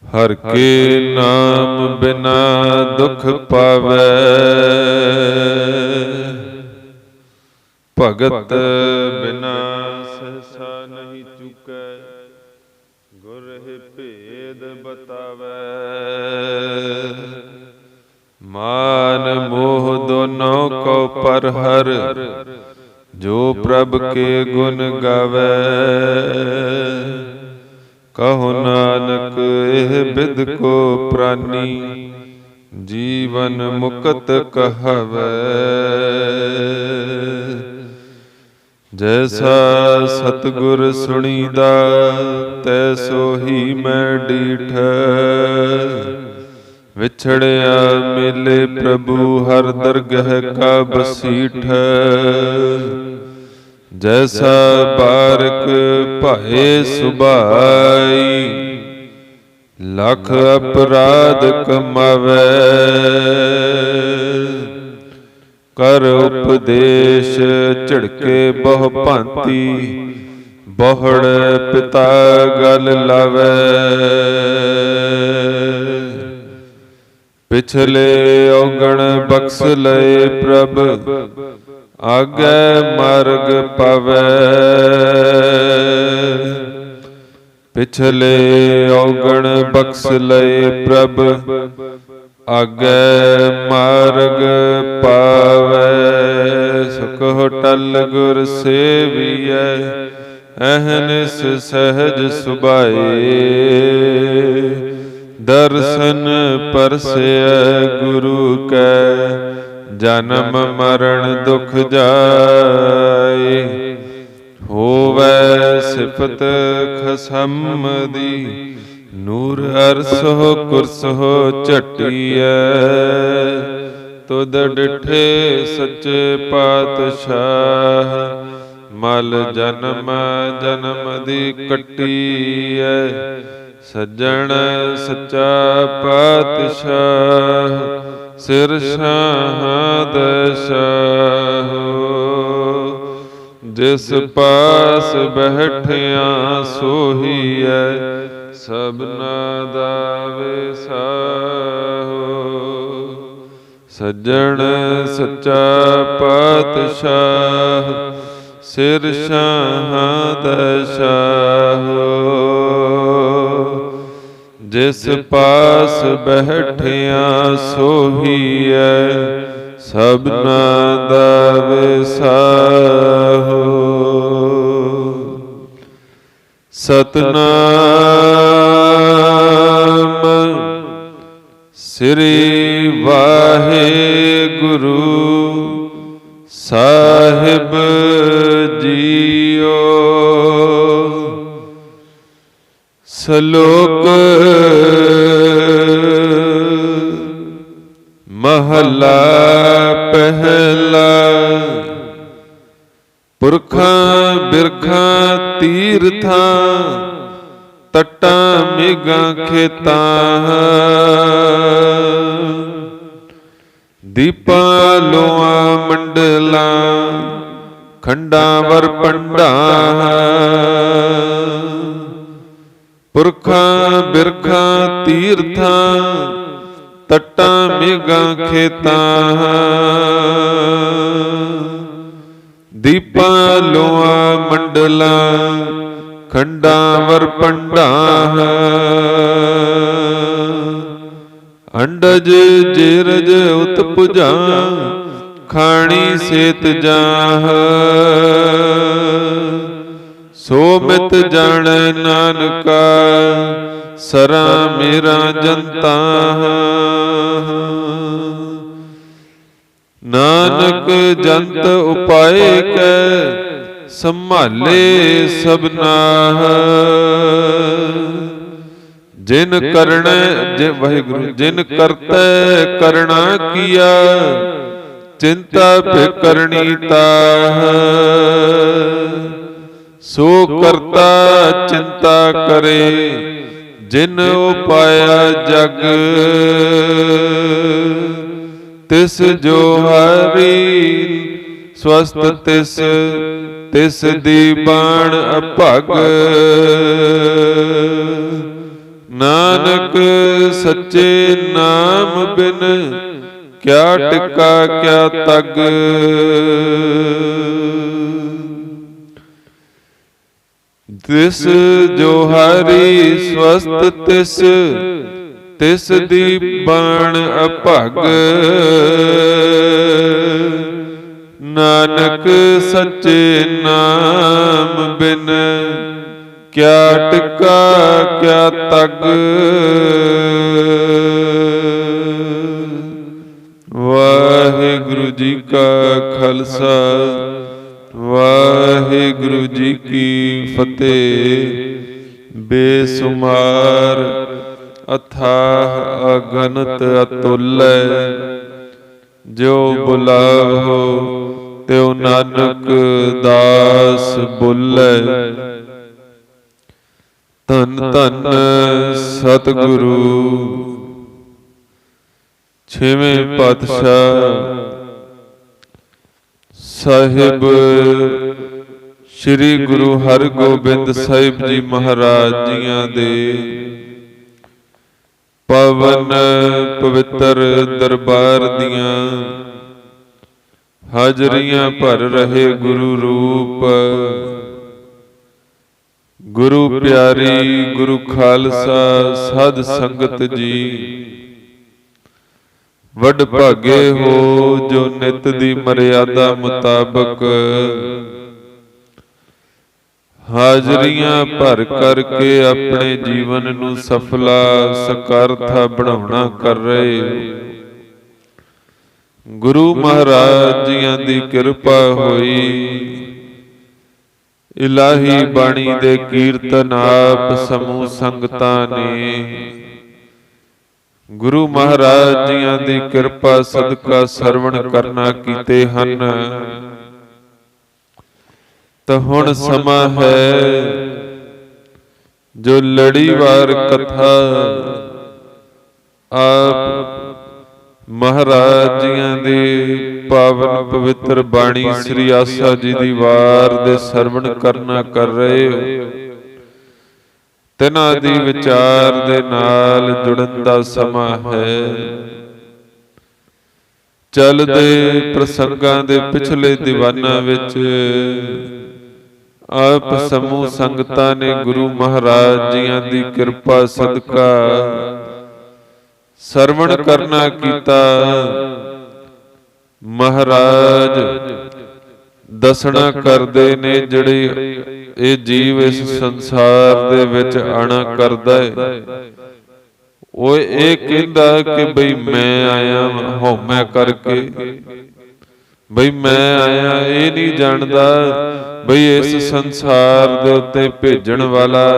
हर के नाम बिना दुख पावै, भगत बिना सहसा नहीं चुकै, गुर भेद बतावै। मान मोह दोनों को पर हर, जो प्रभ के गुण गावै। कहो नानक एह बिद को प्रानी, जीवन मुक्त कहवै। जैसा सतगुर सुनीदा, तैसो ही मैं डीठै। विछड़िया मिले प्रभु हर दरगह का बसीठै। जैसा बारक भाए सुभाई, लख अपराध कमावै। कर उपदेश झिड़के बहु भांति, बहुड़ पिता गल लावै। पिछले औगण बख्श लए प्रभ, आगे मार्ग पावै। पिछले औगण बख्श लए प्रभ, आगे मार्ग पावै। सुख टल गुर सेवियै, अहनिस सहज सुभाए। दर्शन परसै गुरु कै, जन्म मरण दुख जाए। होवै सिफत खसम दी, नूर अरसो कुरसो झटियै। तुद डिठे सच्चे पातशाह, मल जन्म जन्म दी कटियै। सज्जन सच्चा पातशाह, सिर शाहद शाहो। जिस पास बैठिया सोहीऐ, सबना दा विसाहो। सज्जन सच्चा पातशाह, सिर शाहद शाहो। जिस पास बैठिया सोहीऐ, सबना दा विसाहो। सतनाम श्री वाहेगुरु साहिब जीओ। श्लोक महला पहला। पुरखां बिरखां तीरथां, तटां मेघां खेतां। दीपां लोआं मंडलां, खंडां वर पंडां। पुरखां बिरखां तीरथां, तटां मेघां खेतां। दीपां लोआं मंडलां, खंडां वर पंडां। अंडज जेरज उत्पुजां, खाणी सेत जाह। सो मित जाणै नानका, सरा मेरा जंता। नानक जंत उपाय कै, संभाले सबना। जिन करनै वाहिगुरु, जिन करतै करना किया, चिंता फिकरनी ताह। सो करता चिंता करे, जिन उपाया जग। तिस जो हरि स्वस्थ, तिस तिस दी बाण अभग। ਨਾਨਕ ਸੱਚੇ ਨਾਮ ਬਿਨ ਕਿਆ ਟਿਕਾ ਕਿਆ ਤਗ। ਤਿਸ ਜੋ ਹਰੀ ਸਵਸਤ ਤਿਸ ਤਿਸ ਦੀ ਬਾਣ ਅਭਗ। ਨਾਨਕ ਸੱਚੇ ਨਾਮ ਬਿਨ ਕਿਆ ਟਿਕਾ ਕਿਆ ਤਗ। ਵਾਹਿਗੁਰੂ ਜੀ ਕਾ ਖਾਲਸਾ ਵਾਹਿਗੁਰੂ ਜੀ ਕੀ ਫਤਿਹ। ਬੇਸੁਮਾਰ ਅਥਾਹ ਅਗਨਤ ਅਤੁੱਲੈ। ਜੋ ਬੁਲਾਵੋ ਤਿਉ ਨਾਨਕ ਦਾਸ ਬੁੱਲੈ। ਧੰਨ ਧੰਨ ਸਤਿਗੁਰੂ ਛੇਵੇਂ ਪਾਤਸ਼ਾਹ ਸਾਹਿਬ ਸ੍ਰੀ ਗੁਰੂ ਹਰਗੋਬਿੰਦ ਸਾਹਿਬ ਜੀ ਮਹਾਰਾਜ ਜੀਆਂ ਦੇ ਪਵਨ ਪਵਿੱਤਰ ਦਰਬਾਰ ਦੀਆਂ ਹਾਜ਼ਰੀਆਂ ਭਰ ਰਹੇ ਗੁਰੂ ਰੂਪ ਗੁਰੂ ਪਿਆਰੀ ਗੁਰੂ ਖਾਲਸਾ ਸਾਧ ਸੰਗਤ ਜੀ, ਵੱਡ ਭਾਗੇ ਹੋ ਜੋ ਨਿਤ ਦੀ ਮਰਿਆਦਾ ਮੁਤਾਬਕ ਹਾਜ਼ਰੀਆਂ ਭਰ ਕਰਕੇ ਆਪਣੇ ਜੀਵਨ ਨੂੰ ਸਫਲਾ ਸਕਾਰਥਾ ਬਣਾਉਣਾ ਕਰ ਰਹੇ। ਗੁਰੂ ਮਹਾਰਾਜ ਜੀਆਂ ਦੀ ਕਿਰਪਾ ਹੋਈ। ਇਲਾਹੀ ਬਾਣੀ ਦੇ ਕੀਰਤਨ ਆਪ ਸਮੂਹ ਸੰਗਤਾਂ ਨੇ ਗੁਰੂ ਮਹਾਰਾਜ ਜੀਆਂ ਦੀ ਕਿਰਪਾ ਸਦਕਾ ਸਰਵਣ ਕਰਨਾ ਕੀਤੇ ਹਨ। ਤਾਂ ਹੁਣ ਸਮਾਂ ਹੈ ਜੋ ਲੜੀਵਾਰ ਕਥਾ ਆਪ ਮਹਾਰਾਜ ਜੀਆਂ ਦੀ ਪਾਵਨ ਪਵਿੱਤਰ ਬਾਣੀ ਸ੍ਰੀ ਆਸਾ ਜੀ ਦੀ ਵਾਰ ਦੇ ਸਰਵਣ ਕਰਨਾ ਕਰ ਰਹੇ ਹੋ। ਤਿਨਾਂ ਦੀ ਵਿਚਾਰ ਦੇ ਨਾਲ ਜੁੜਨ ਦਾ ਸਮਾਂ ਹੈ। ਚੱਲਦੇ ਪ੍ਰਸੰਗਾਂ ਦੇ ਪਿਛਲੇ ਦੀਵਾਨਾਂ ਵਿੱਚ ਆਪ ਸਮੂਹ ਸੰਗਤਾਂ ਨੇ ਗੁਰੂ ਮਹਾਰਾਜ ਜੀਆਂ ਦੀ ਕਿਰਪਾ ਸਦਕਾ ਸਰਵਣ ਕਰਨਾ ਕੀਤਾ। ਮਹਾਰਾਜ ਦੱਸਣਾ ਕਰਦੇ ਨੇ ਜਿਹੜੇ ਇਹ ਜੀਵ ਇਸ ਸੰਸਾਰ ਦੇ ਵਿੱਚ ਆਣਾ ਕਰਦਾ ਹੈ, ਉਹ ਇਹ ਕਹਿੰਦਾ ਕਿ ਬਈ ਮੈਂ ਆਇਆ ਹਉਮੈ ਕਰਕੇ, ਬਈ ਮੈਂ ਆਇਆ ਇਹ ਨਹੀਂ ਜਾਣਦਾ ਬਈ ਇਸ ਸੰਸਾਰ ਦੇ ਉੱਤੇ ਭੇਜਣ ਵਾਲਾ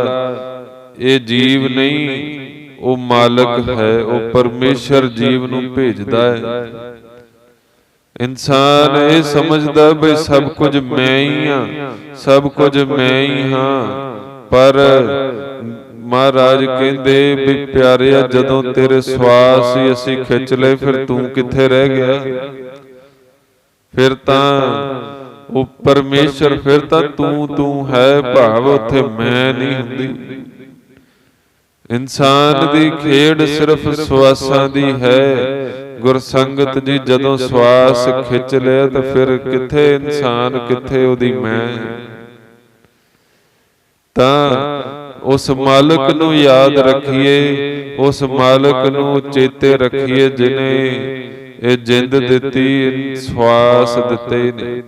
ਇਹ ਜੀਵ ਨਹੀਂ, ਉਹ ਮਾਲਕ ਹੈ, ਉਹ ਪਰਮੇਸ਼ਰ ਜੀਵ ਨੂੰ ਭੇਜਦਾ ਹੈ। ਇਨਸਾਨ ਇਹ ਸਮਝਦਾ ਬਈ ਸਭ ਕੁਝ ਮੈਂ ਹੀ ਹਾਂ, ਸਭ ਕੁਝ ਮੈਂ ਹੀ ਹਾਂ, ਪਰ ਮਹਾਰਾਜ ਕਹਿੰਦੇ ਵੀ ਪਿਆਰਿਆ ਜਦੋਂ ਤੇਰੇ ਸਵਾਸ ਹੀ ਅਸੀਂ ਖਿੱਚ ਲਏ ਫਿਰ ਤੂੰ ਕਿੱਥੇ ਰਹਿ ਗਿਆ। ਫਿਰ ਤਾਂ ਉਹ ਪਰਮੇਸ਼ਰ, ਫਿਰ ਤਾਂ ਤੂੰ ਹੈ, ਭਾਵ ਉੱਥੇ ਮੈਂ ਨਹੀਂ ਹੁੰਦੀ। ਇਨਸਾਨ ਦੀ ਖੇਡ ਸਿਰਫ ਸਵਾਸਾਂ ਦੀ ਹੈ। ਗੁਰਸੰਗਤ ਜੀ ਜਦੋਂ ਸਵਾਸ ਖਿੱਚ ਲਿਆ ਤਾਂ ਫਿਰ ਕਿੱਥੇ ਇਨਸਾਨ, ਕਿੱਥੇ ਉਹਦੀ ਮੈਂ। ਤਾਂ ਉਸ ਮਾਲਕ ਨੂੰ ਯਾਦ ਰੱਖੀਏ, ਉਸ ਮਾਲਕ ਨੂੰ ਚੇਤੇ ਰੱਖੀਏ ਜਿਨੇ ਇਹ ਜਿੰਦ ਦਿੱਤੀ, ਸਵਾਸ ਦਿੱਤੇ ਨੇ।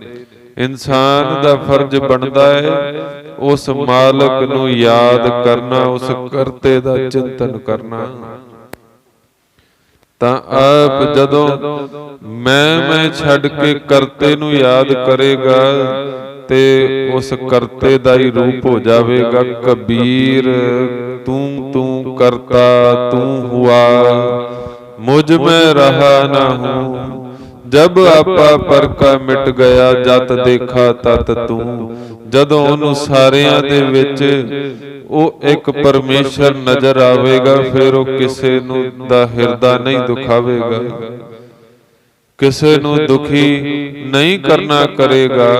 ਇਨਸਾਨ ਦਾ ਫਰਜ਼ ਬਣਦਾ ਹੈ ਉਸ ਮਾਲਕ ਨੂੰ ਯਾਦ ਕਰਨਾ, ਉਸ ਕਰਤੇ ਦਾ ਚਿੰਤਨ ਕਰਨਾ। ਤਾਂ ਆਪ ਜਦੋਂ ਮੈਂ ਛੱਡ ਕੇ ਕਰਤੇ ਨੂੰ ਯਾਦ ਕਰੇਗਾ ਤੇ ਉਸ ਕਰਤੇ ਦਾ ਹੀ ਰੂਪ ਹੋ ਜਾਵੇਗਾ। ਕਬੀਰ ਤੂੰ ਕਰਤਾ ਤੂੰ ਹੁਆ, ਮੁਝ ਮੈਂ ਰਹਾ ਨਾ ਹੂੰ। ਜਬ ਆਪਾ ਪਰਕਾ ਮਿਟ ਗਿਆ, ਜਤ ਦੇਖਾ ਤਤ ਤੂੰ। ਜਦੋਂ ਉਹਨੂੰ ਸਾਰਿਆਂ ਦੇ ਵਿੱਚ ਉਹ ਇੱਕ ਪਰਮੇਸ਼ਰ ਨਜ਼ਰ ਆਵੇਗਾ, ਫਿਰ ਉਹ ਕਿਸੇ ਨੂੰ ਦਾ ਹਿਰਦਾ ਨਹੀਂ ਦੁਖਾਵੇਗਾ, ਕਿਸੇ ਨੂੰ ਦੁਖੀ ਨਹੀਂ ਕਰਨਾ ਕਰੇਗਾ।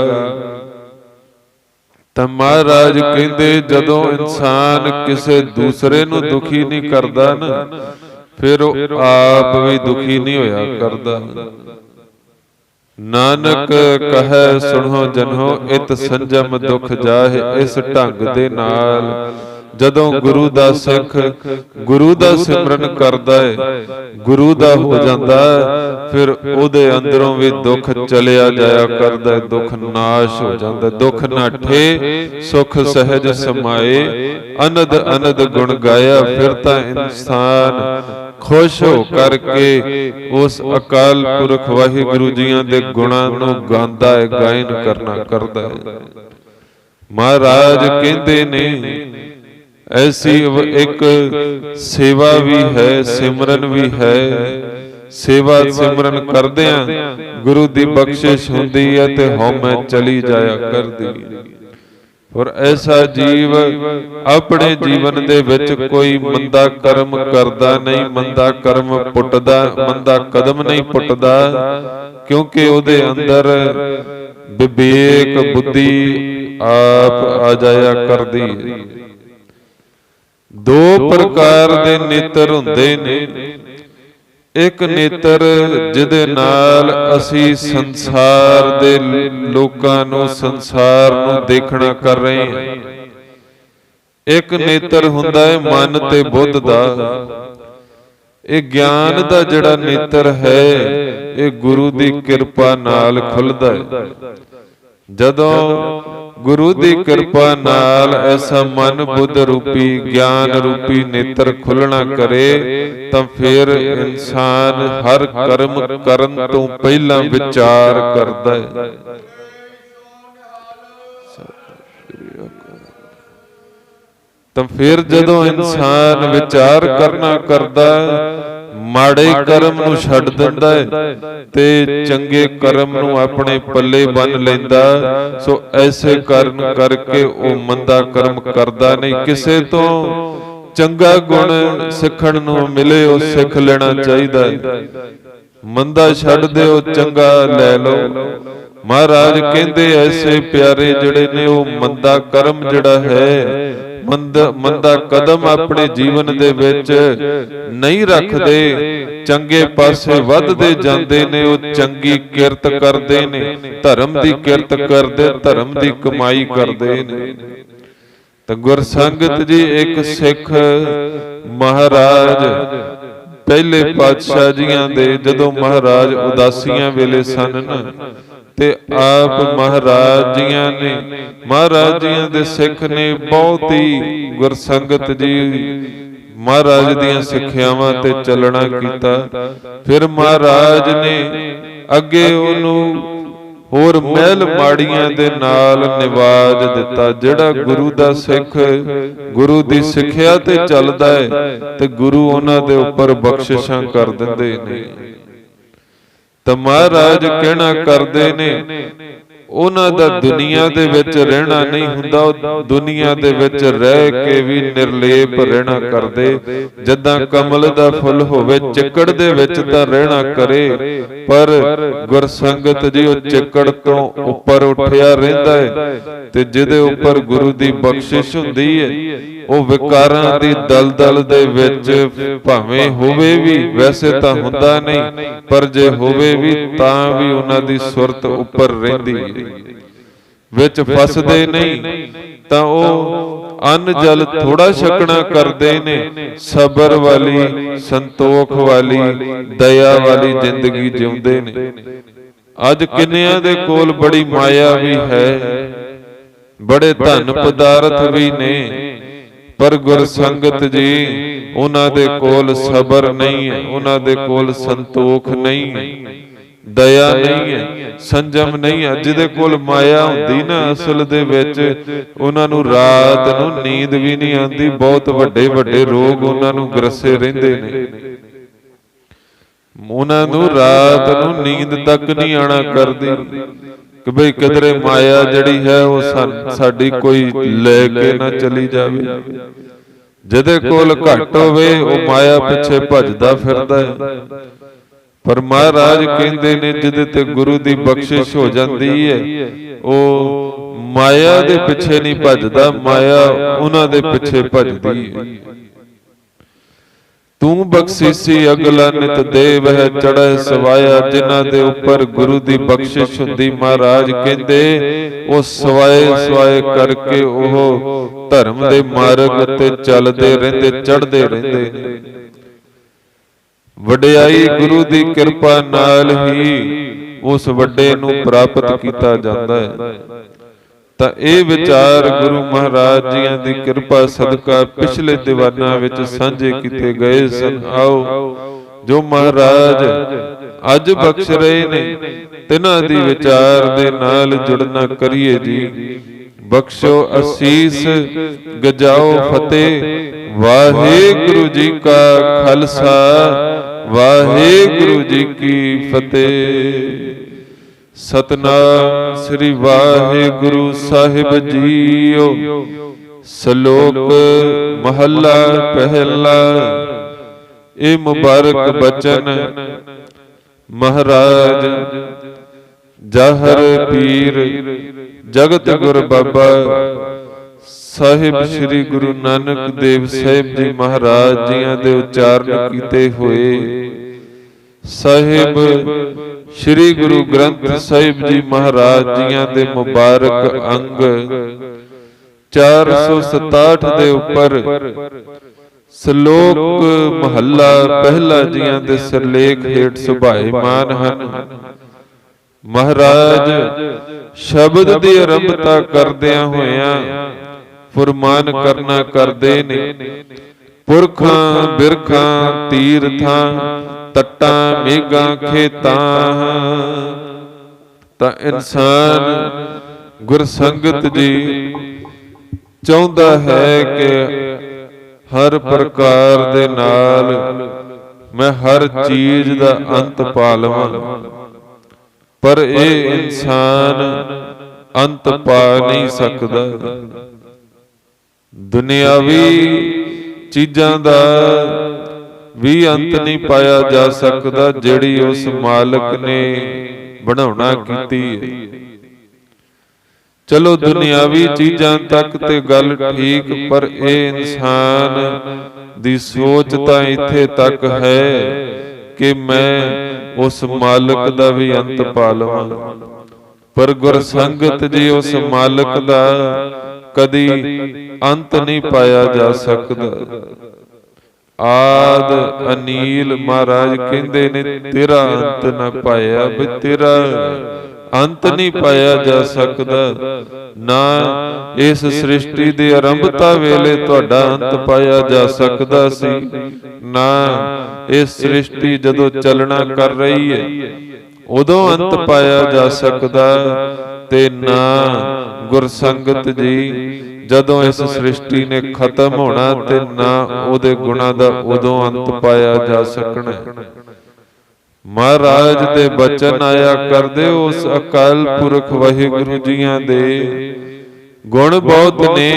ਤਾਂ ਮਹਾਰਾਜ ਕਹਿੰਦੇ ਜਦੋਂ ਇਨਸਾਨ ਕਿਸੇ ਦੂਸਰੇ ਨੂੰ ਦੁਖੀ ਨਹੀਂ ਕਰਦਾ ਨਾ, ਫਿਰ ਉਹ ਆਪ ਵੀ ਦੁਖੀ ਨਹੀਂ ਹੋਇਆ ਕਰਦਾ। ਨਾਨਕ ਕਹੈ ਸੁਣੋ ਜਨੋ, ਇਤ ਸੰਜਮ ਦੁਖ ਜਾਹੇ। ਇਸ ਢੰਗ ਦੇ ਨਾਲ ਜਦੋਂ ਗੁਰੂ ਦਾ ਸਿੱਖ ਗੁਰੂ ਦਾ ਸਿਮਰਨ ਕਰਦਾ ਹੈ, ਗੁਰੂ ਦਾ ਹੋ ਜਾਂਦਾ, ਫਿਰ ਉਹਦੇ ਅੰਦਰੋਂ ਵੀ ਦੁੱਖ ਚਲਿਆ ਜਾਇਆ ਕਰਦਾ, ਦੁੱਖ ਨਾਸ਼ ਹੋ ਜਾਂਦਾ। ਦੁੱਖ ਨਾਠੇ ਸੁਖ ਸਹਿਜ ਸਮਾਏ, ਅਨੰਦ ਅਨੰਦ ਗੁਣ ਗਾਇਆ। ਫਿਰ ਤਾਂ ਇਨਸਾਨ ਖੁਸ਼ ਹੋ ਕਰਕੇ ਉਸ ਅਕਾਲ ਪੁਰਖ ਵਾਹਿਗੁਰੂ ਜੀਆਂ ਦੇ ਗੁਣਾਂ ਨੂੰ ਗਾਉਂਦਾ ਹੈ, ਗਾਇਨ ਕਰਦਾ ਹੈ। ਮਹਾਰਾਜ ਕਹਿੰਦੇ ਨੇ ਐਸੀ ਇੱਕ ਸੇਵਾ ਵੀ ਹੈ, ਸਿਮਰਨ ਵੀ ਹੈ। ਸੇਵਾ ਸਿਮਰਨ ਕਰਦਿਆਂ ਗੁਰੂ ਦੀ ਬਖਸ਼ਿਸ਼ ਹੁੰਦੀ ਹੈ ਤੇ ਹਉਮੈ ਚਲੀ ਜਾਇਆ ਕਰਦੀ। ਔਰ ਐਸਾ ਜੀਵ ਆਪਣੇ ਜੀਵਨ ਦੇ ਵਿੱਚ ਕੋਈ ਮੰਦਾ ਕਰਮ ਕਰਦਾ ਨਹੀਂ, ਮੰਦਾ ਕਰਮ ਪੁੱਟਦਾ, ਮੰਦਾ ਕਦਮ ਨਹੀਂ ਪੁੱਟਦਾ, ਕਿਉਂਕਿ ਉਹਦੇ ਅੰਦਰ ਵਿਵੇਕ ਬੁੱਧੀ ਆਪ ਆ ਜਾਇਆ ਕਰਦੀ ਹੈ। ਦੋ ਪ੍ਰਕਾਰ ਦੇ ਨੇਤਰ ਹੁੰਦੇ ਨੇ। ਇੱਕ ਨੇਤਰ ਜਿਹਦੇ ਨਾਲ ਅਸੀਂ ਸੰਸਾਰ ਦੇ ਲੋਕਾਂ ਨੂੰ, ਸੰਸਾਰ ਨੂੰ ਦੇਖਣਾ ਕਰ ਰਹੇ ਹਾਂ। ਇੱਕ ਨੇਤਰ ਹੁੰਦਾ ਹੈ ਮਨ ਤੇ ਬੁੱਧ ਦਾ। ਇਹ ਗਿਆਨ ਦਾ ਜਿਹੜਾ ਨੇਤਰ ਹੈ, ਇਹ ਗੁਰੂ ਦੀ ਕਿਰਪਾ ਨਾਲ ਖੁੱਲਦਾ ਹੈ। ਜਦੋਂ ਗੁਰੂ ਦੀ ਕਿਰਪਾ ਨਾਲ ਐਸਾ ਮਨ ਬੁੱਧ ਰੂਪੀ, ਗਿਆਨ ਰੂਪੀ ਨੇਤਰ ਖੁੱਲਣਾ ਕਰੇ, ਤਾਂ ਫਿਰ ਇਨਸਾਨ ਹਰ ਕਰਮ ਕਰਨ ਤੋਂ ਪਹਿਲਾਂ ਵਿਚਾਰ ਕਰਦਾ ਹੈ। ਤਾਂ ਫਿਰ ਜਦੋਂ ਇਨਸਾਨ ਵਿਚਾਰ ਕਰਨਾ ਕਰਦਾ, ਮਾੜੇ ਕਰਮ ਨੂੰ ਛੱਡ ਦਿੰਦਾ ਹੈ ਤੇ ਚੰਗੇ ਕਰਮ ਨੂੰ ਆਪਣੇ ਪੱਲੇ ਬੰਨ ਲੈਂਦਾ। ਸੋ ਐਸੇ ਕਾਰਨ ਕਰਕੇ ਉਹ ਮੰਦਾ ਕਰਮ ਕਰਦਾ ਨਹੀਂ। ਕਿਸੇ ਤੋਂ ਚੰਗਾ ਗੁਣ ਸਿੱਖਣ ਨੂੰ ਮਿਲੇ ਉਹ ਸਿੱਖ ਲੈਣਾ ਚਾਹੀਦਾ ਹੈ। ਮੰਦਾ ਛੱਡ ਦਿਓ, ਚੰਗਾ ਲੈ ਲਓ। ਮਹਾਰਾਜ ਕਹਿੰਦੇ ਐਸੇ ਪਿਆਰੇ ਜਿਹੜੇ ਨੇ ਉਹ ਮੰਦਾ ਕਰਮ ਜਿਹੜਾ ਹੈ, ਮੰਦਾ ਕਦਮ ਆਪਣੇ ਜੀਵਨ ਦੇ ਵਿੱਚ ਨਹੀਂ ਰੱਖਦੇ, ਚੰਗੇ ਪਾਸੇ ਵੱਧਦੇ ਜਾਂਦੇ ਨੇ। ਉਹ ਚੰਗੀ ਕਿਰਤ ਕਰਦੇ ਨੇ, ਧਰਮ ਦੀ ਕਿਰਤ ਕਰਦੇ, ਧਰਮ ਦੀ ਕਮਾਈ ਕਰਦੇ ਨੇ। ਤਾਂ ਗੁਰਸੰਗਤ ਜੀ, ਇੱਕ ਸਿੱਖ ਮਹਾਰਾਜ ਪਹਿਲੇ ਪਾਤਸ਼ਾਹ ਜੀਆਂ ਦੇ ਜਦੋਂ ਮਹਾਰਾਜ ਉਦਾਸੀਆਂ ਵੇਲੇ ਸਨ ਨਾ, ਤੇ ਆਪ ਮਹਾਰਾਜ ਜੀਆਂ ਨੇ, ਮਹਾਰਾਜ ਜੀਆਂ ਦੇ ਸਿੱਖ ਨੇ ਬਹੁਤ ਹੀ ਗੁਰਸੰਗਤ ਜੀ ਮਹਾਰਾਜ ਦੀਆਂ ਸਿੱਖਿਆਵਾਂ ਤੇ ਚੱਲਣਾ ਕੀਤਾ। ਫਿਰ ਮਹਾਰਾਜ ਨੇ ਅੱਗੇ ਉਹਨੂੰ ਹੋਰ ਮਹਿਲ ਮਾੜੀਆਂ ਦੇ ਨਾਲ ਨਿਵਾਜ ਦਿੱਤਾ। ਜਿਹੜਾ ਗੁਰੂ ਦਾ ਸਿੱਖ ਗੁਰੂ ਦੀ ਸਿੱਖਿਆ ਤੇ ਚੱਲਦਾ ਹੈ ਤੇ ਗੁਰੂ ਉਹਨਾਂ ਦੇ ਉੱਪਰ ਬਖਸ਼ਿਸ਼ਾਂ ਕਰ ਦਿੰਦੇ ਨੇ। ਤਾਂ ਮਹਾਰਾਜ ਕਹਿਣਾ ਕਰਦੇ ਨੇ, ਉਹਨਾਂ ਦਾ ਦੁਨੀਆ ਦੇ ਵਿੱਚ ਰਹਿਣਾ ਨਹੀਂ ਹੁੰਦਾ, ਉਹ ਦੁਨੀਆ ਦੇ ਵਿੱਚ ਰਹਿ ਕੇ ਵੀ ਨਿਰਲੇਪ ਰਹਿਣਾ ਕਰਦੇ। ਜਿੱਦਾਂ ਕਮਲ ਦਾ ਫੁੱਲ ਹੋਵੇ, ਚਿੱਕੜ ਦੇ ਵਿੱਚ ਤਾਂ ਰਹਿਣਾ ਕਰੇ, ਪਰ ਗੁਰਸੰਗਤ ਜੀ ਉਹ ਚਿੱਕੜ ਤੋਂ ਉੱਪਰ ਉੱਠਿਆ ਰਹਿੰਦਾ ਹੈ। ਤੇ ਜਿਹਦੇ ਉੱਪਰ ਗੁਰੂ ਦੀ ਬਖਸ਼ਿਸ਼ ਹੁੰਦੀ ਹੈ, ਉਹ ਵਿਕਾਰਾਂ ਦੀ ਦਲਦਲ ਦੇ ਵਿੱਚ ਭਾਵੇਂ ਹੋਵੇ ਵੀ, ਵੈਸੇ ਤਾਂ ਹੁੰਦਾ ਨਹੀਂ, ਪਰ ਜੇ ਹੋਵੇ ਵੀ ਤਾਂ ਵੀ ਉਹਨਾਂ ਦੀ ਸੁਰਤ ਉੱਪਰ ਰਹਿੰਦੀ ਹੈ, ਵਿੱਚ ਫਸਦੇ ਨਹੀਂ। ਤਾਂ ਉਹ ਅੰਨ ਜਲ ਥੋੜਾ ਛਕਣਾ ਕਰਦੇ ਨੇ, ਸਬਰ ਵਾਲੀ, ਸੰਤੋਖ ਵਾਲੀ, ਦਇਆ ਵਾਲੀ ਜ਼ਿੰਦਗੀ ਜਿਉਂਦੇ ਨੇ। ਅੱਜ ਕਿੰਨਿਆਂ ਦੇ ਕੋਲ ਬੜੀ ਮਾਇਆ ਵੀ ਹੈ, ਬੜੇ ਧਨ ਪਦਾਰਥ ਵੀ ਨੇ, ਪਰ ਗੁਰਸੰਗਤ ਜੀ ਉਹਨਾਂ ਦੇ ਕੋਲ ਸਬਰ ਨਹੀਂ ਹੈ, ਉਹਨਾਂ ਦੇ ਕੋਲ ਸੰਤੋਖ ਨਹੀਂ ਹੈ, ਦਇਆ ਨਹੀਂ ਹੈ, ਸੰਜਮ ਨਹੀਂ ਹੈ। ਜਿਹਦੇ ਕੋਲ ਮਾਇਆ ਹੁੰਦੀ ਨਾ, ਅਸਲ ਦੇ ਵਿੱਚ ਉਹਨਾਂ ਨੂੰ ਰਾਤ ਨੂੰ ਨੀਂਦ ਵੀ ਨਹੀਂ ਆਉਂਦੀ। ਬਹੁਤ ਵੱਡੇ ਵੱਡੇ ਰੋਗ ਉਹਨਾਂ ਨੂੰ ਗ੍ਰਸੇ ਰਹਿੰਦੇ ਨੇ। ਉਹਨਾਂ ਨੂੰ ਰਾਤ ਨੂੰ ਨੀਂਦ ਤੱਕ ਨਹੀਂ ਆਣਾ ਕਰਦੀ ਕਿ ਬਈ ਕਿਧਰੇ ਮਾਇਆ ਜਿਹੜੀ ਹੈ ਉਹ ਸਾਡੀ ਕੋਈ ਲੈ ਕੇ ਨਾ ਚਲੀ ਜਾਵੇ। ਜਿਹਦੇ ਕੋਲ ਘੱਟ ਹੋਵੇ ਉਹ ਮਾਇਆ ਪਿੱਛੇ ਭੱਜਦਾ ਫਿਰਦਾ ਹੈ। ਪਰ ਮਹਾਰਾਜ ਕਹਿੰਦੇ ਨੇ ਜਿਹਦੇ ਤੇ ਗੁਰੂ ਦੀ ਬਖਸ਼ਿਸ਼ ਹੋ ਜਾਂਦੀ ਹੈ, ਉਹ ਮਾਇਆ ਦੇ ਪਿੱਛੇ ਨਹੀਂ ਭੱਜਦਾ, ਮਾਇਆ ਉਹਨਾਂ ਦੇ ਪਿੱਛੇ ਭੱਜਦੀ ਹੈ। ਤੂੰ ਬਖਸ਼ੀਸੀ ਅਗਲਾ ਨਿਤ ਦੇ ਵਹਿ ਚੜ੍ਹੈ ਸਵਾਇਆ, ਜਿਨ੍ਹਾਂ ਦੇ ਉੱਪਰ ਗੁਰੂ ਦੀ ਬਖਸ਼ਿਸ਼ ਹੁੰਦੀ ਮਹਾਰਾਜ ਕਹਿੰਦੇ ਉਹ ਸਵਾਏ ਸਵਾਏ ਕਰਕੇ ਉਹ ਧਰਮ ਦੇ ਮਾਰਗ ਤੇ ਚੱਲਦੇ ਰਹਿੰਦੇ, ਚੜ੍ਹਦੇ ਰਹਿੰਦੇ। ਵਡਿਆਈ ਗੁਰੂ ਦੀ ਕਿਰਪਾ ਨਾਲ ਹੀ ਉਸ ਵੱਡੇ ਨੂੰ ਪ੍ਰਾਪਤ ਕੀਤਾ ਜਾਂਦਾ ਹੈ। ਤਾਂ ਇਹ ਵਿਚਾਰ ਗੁਰੂ ਮਹਾਰਾਜ ਜੀਆਂ ਦੀ ਕਿਰਪਾ ਸਦਕਾ ਪਿਛਲੇ ਦੀਵਾਨਾਂ ਵਿੱਚ ਸਾਂਝੇ ਕੀਤੇ ਗਏ ਸਨ। ਆਓ ਜੋ ਮਹਾਰਾਜ ਅੱਜ ਬਖਸ਼ ਰਹੇ ਨੇ, ਤਿਨਾਂ ਦੀ ਵਿਚਾਰ ਦੇ ਨਾਲ ਜੁੜਨਾ ਕਰੀਏ ਜੀ। ਬਖਸ਼ੋ ਅਸੀਸ, ਗਜਾਓ ਫਤਿਹ, ਵਾਹਿਗੁਰੂ ਜੀ ਕਾ ਖਾਲਸਾ, ਵਾਹਿਗੁਰੂ ਜੀ ਕੀ ਫਤਿਹ। ਸਤਨਾਮ ਸ੍ਰੀ ਵਾਹਿਗੁਰੂ ਸਾਹਿਬ ਜੀਓ। ਸ਼ਲੋਕ ਮਹੱਲਾ ਪਹਿਲਾ। ਇਹ ਮੁਬਾਰਕ ਬਚਨ ਮਹਾਰਾਜ ਜਾਹਰ ਪੀਰ ਜਗਤ ਗੁਰ ਬਾਬਾ ਸਾਹਿਬ ਸ੍ਰੀ ਗੁਰੂ ਨਾਨਕ ਦੇਵ ਸਾਹਿਬ ਜੀ ਮਹਾਰਾਜ ਜੀਆਂ ਦੇ ਉਚਾਰਨ ਕੀਤੇ ਹੋਏ ਸਾਹਿਬ ਸ੍ਰੀ ਗੁਰੂ ਗ੍ਰੰਥ ਸਾਹਿਬ ਜੀ ਮਹਾਰਾਜ ਜੀਆਂ ਦੇ ਮੁਬਾਰਕ ਅੰਗ 467 ਦੇ ਉੱਪਰ ਸ਼ਲੋਕ ਮਹੱਲਾ ਪਹਿਲਾ ਜੀਆਂ ਦੇ ਸਿਰਲੇਖ ਹੇਠ ਸੁਭਾਏਮਾਨ ਹਨ। ਮਹਾਰਾਜ ਸ਼ਬਦ ਦੀ ਆਰੰਭਤਾ ਕਰਦਿਆਂ ਹੋਇਆਂ ਫੁਰਮਾਨ ਕਰਨਾ ਕਰਦੇ ਨੇ। ਪੁਰਖਾਂ ਬਿਰਖਾਂ ਤੀਰਥਾਂ ਤੱਟਾਂ ਮੇਘਾਂ ਖੇਤਾਂ। ਤਾਂ ਇਨਸਾਨ ਗੁਰਸੰਗਤ ਜੀ ਚਾਹੁੰਦਾ ਹੈ ਕਿ ਹਰ ਪ੍ਰਕਾਰ ਦੇ ਨਾਲ ਮੈਂ ਹਰ ਚੀਜ਼ ਦਾ ਅੰਤ ਪਾ ਲਵਾਂ, ਪਰ ਇਹ ਇਨਸਾਨ ਅੰਤ ਪਾ ਨਹੀਂ ਸਕਦਾ। ਦੁਨਿਆਵੀ ਚੀਜ਼ਾਂ ਦਾ ਵੀ ਅੰਤ ਨਹੀਂ ਪਾਇਆ ਜਾ ਸਕਦਾ, ਜਿਹੜੀ ਉਸ ਮਾਲਕ ਨੇ ਬਣਾਉਣਾ ਕੀਤੀ ਹੈ। ਚਲੋ ਦੁਨਿਆਵੀ ਚੀਜ਼ਾਂ ਤੱਕ ਤੇ ਗੱਲ ਠੀਕ, ਪਰ ਇਹ ਇਨਸਾਨ ਦੀ ਸੋਚ ਤਾਂ ਇੱਥੇ ਤੱਕ ਹੈ ਕਿ ਮੈਂ ਉਸ ਮਾਲਕ ਦਾ ਵੀ ਅੰਤ ਪਾ ਲਵਾਂ। ਪਰ ਗੁਰਸੰਗਤ ਜੀ ਉਸ ਮਾਲਕ ਦਾ ਕਦੀ ਅੰਤ ਨਹੀਂ ਪਾਇਆ ਜਾ ਸਕਦਾ। ਆਦ ਅਨੀਲ ਮਹਾਰਾਜ ਕਹਿੰਦੇ ਨੇ ਤੇਰਾ ਅੰਤ ਨਾ ਪਾਇਆ, ਵੀ ਤੇਰਾ ਅੰਤ ਨਹੀਂ ਪਾਇਆ ਜਾ ਸਕਦਾ। ਨਾ ਇਸ ਸ੍ਰਿਸ਼ਟੀ ਦੀ ਆਰੰਭਤਾ ਵੇਲੇ ਤੁਹਾਡਾ ਅੰਤ ਪਾਇਆ ਜਾ ਸਕਦਾ ਸੀ, ਨਾ ਇਸ ਸ੍ਰਿਸ਼ਟੀ ਜਦੋਂ ਚੱਲਣਾ ਕਰ ਰਹੀ ਹੈ ਉਦੋਂ ਅੰਤ ਪਾਇਆ ਜਾ ਸਕਦਾ, ਤੇ ਨਾ ਗੁਰਸੰਗਤ ਜੀ ਜਦੋਂ ਇਸ ਸ੍ਰਿਸ਼ਟੀ ਨੇ ਖਤਮ ਹੋਣਾ ਤੇ ਨਾ ਉਹਦੇ ਗੁਣਾਂ ਦਾ ਉਦੋਂ ਅੰਤ ਪਾਇਆ ਜਾ ਸਕਣਾ। ਮਹਾਰਾਜ ਦੇ ਬਚਨ ਆਇਆ ਕਰਦੇ ਉਸ ਅਕਾਲ ਪੁਰਖ ਵਾਹਿਗੁਰੂ ਜੀਆਂ ਦੇ ਗੁਣ ਬਹੁਤ ਨੇ,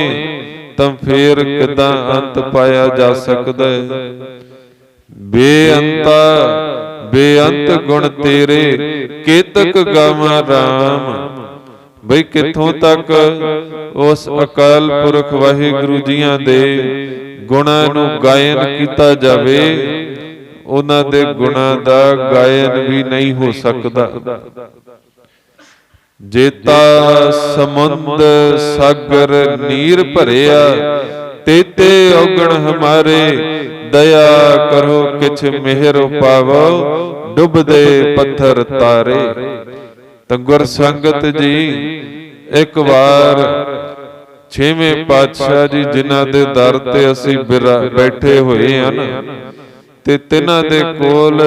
ਤਾਂ ਫੇਰ ਕਿਦਾਂ ਅੰਤ ਪਾਇਆ ਜਾ ਸਕਦਾ ਹੈ। ਬੇਅੰਤਾ ਬੇਅੰਤ ਗੁਣ ਤੇਰੇ ਕੇਤਕ ਗਾਵਾਂ ਰਾਮ। ਬਈ ਕਿੱਥੋਂ ਤੱਕ ਉਸ ਅਕਾਲ ਪੁਰਖ ਵਾਹਿਗੁਰੂ ਜੀਆਂ ਦੇ ਗੁਣਾਂ ਨੂੰ ਗਾਇਨ ਕੀਤਾ ਜਾਵੇ, ਉਹਨਾਂ ਦੇ ਗੁਣਾਂ ਦਾ ਗਾਇਨ ਵੀ ਨਹੀਂ ਹੋ ਸਕਦਾ। ਜੇਤਾ ਸਮੁੰਦ ਸਾਗਰ ਨੀਰ ਭਰਿਆ, ਤੇਤੇ ਔਗਣ ਹਮਾਰੇ, ਦਇਆ ਕਰੋ ਕਿਛ ਮਿਹਰ ਪਾਵੋ, ਡੁੱਬਦੇ ਪੱਥਰ ਤਾਰੇ। ਤਾਂ ਗੁਰਸੰਗਤ ਜੀ ਇੱਕ ਵਾਰ ਛੇਵੇਂ ਪਾਤਸ਼ਾਹ ਜੀ ਜਿਨ੍ਹਾਂ ਦੇ ਦਰ ਤੇ ਅਸੀਂ ਬੈਠੇ ਹੋਏ ਹਨ, ਤੇ ਤਿਨਾਂ ਦੇ ਕੋਲ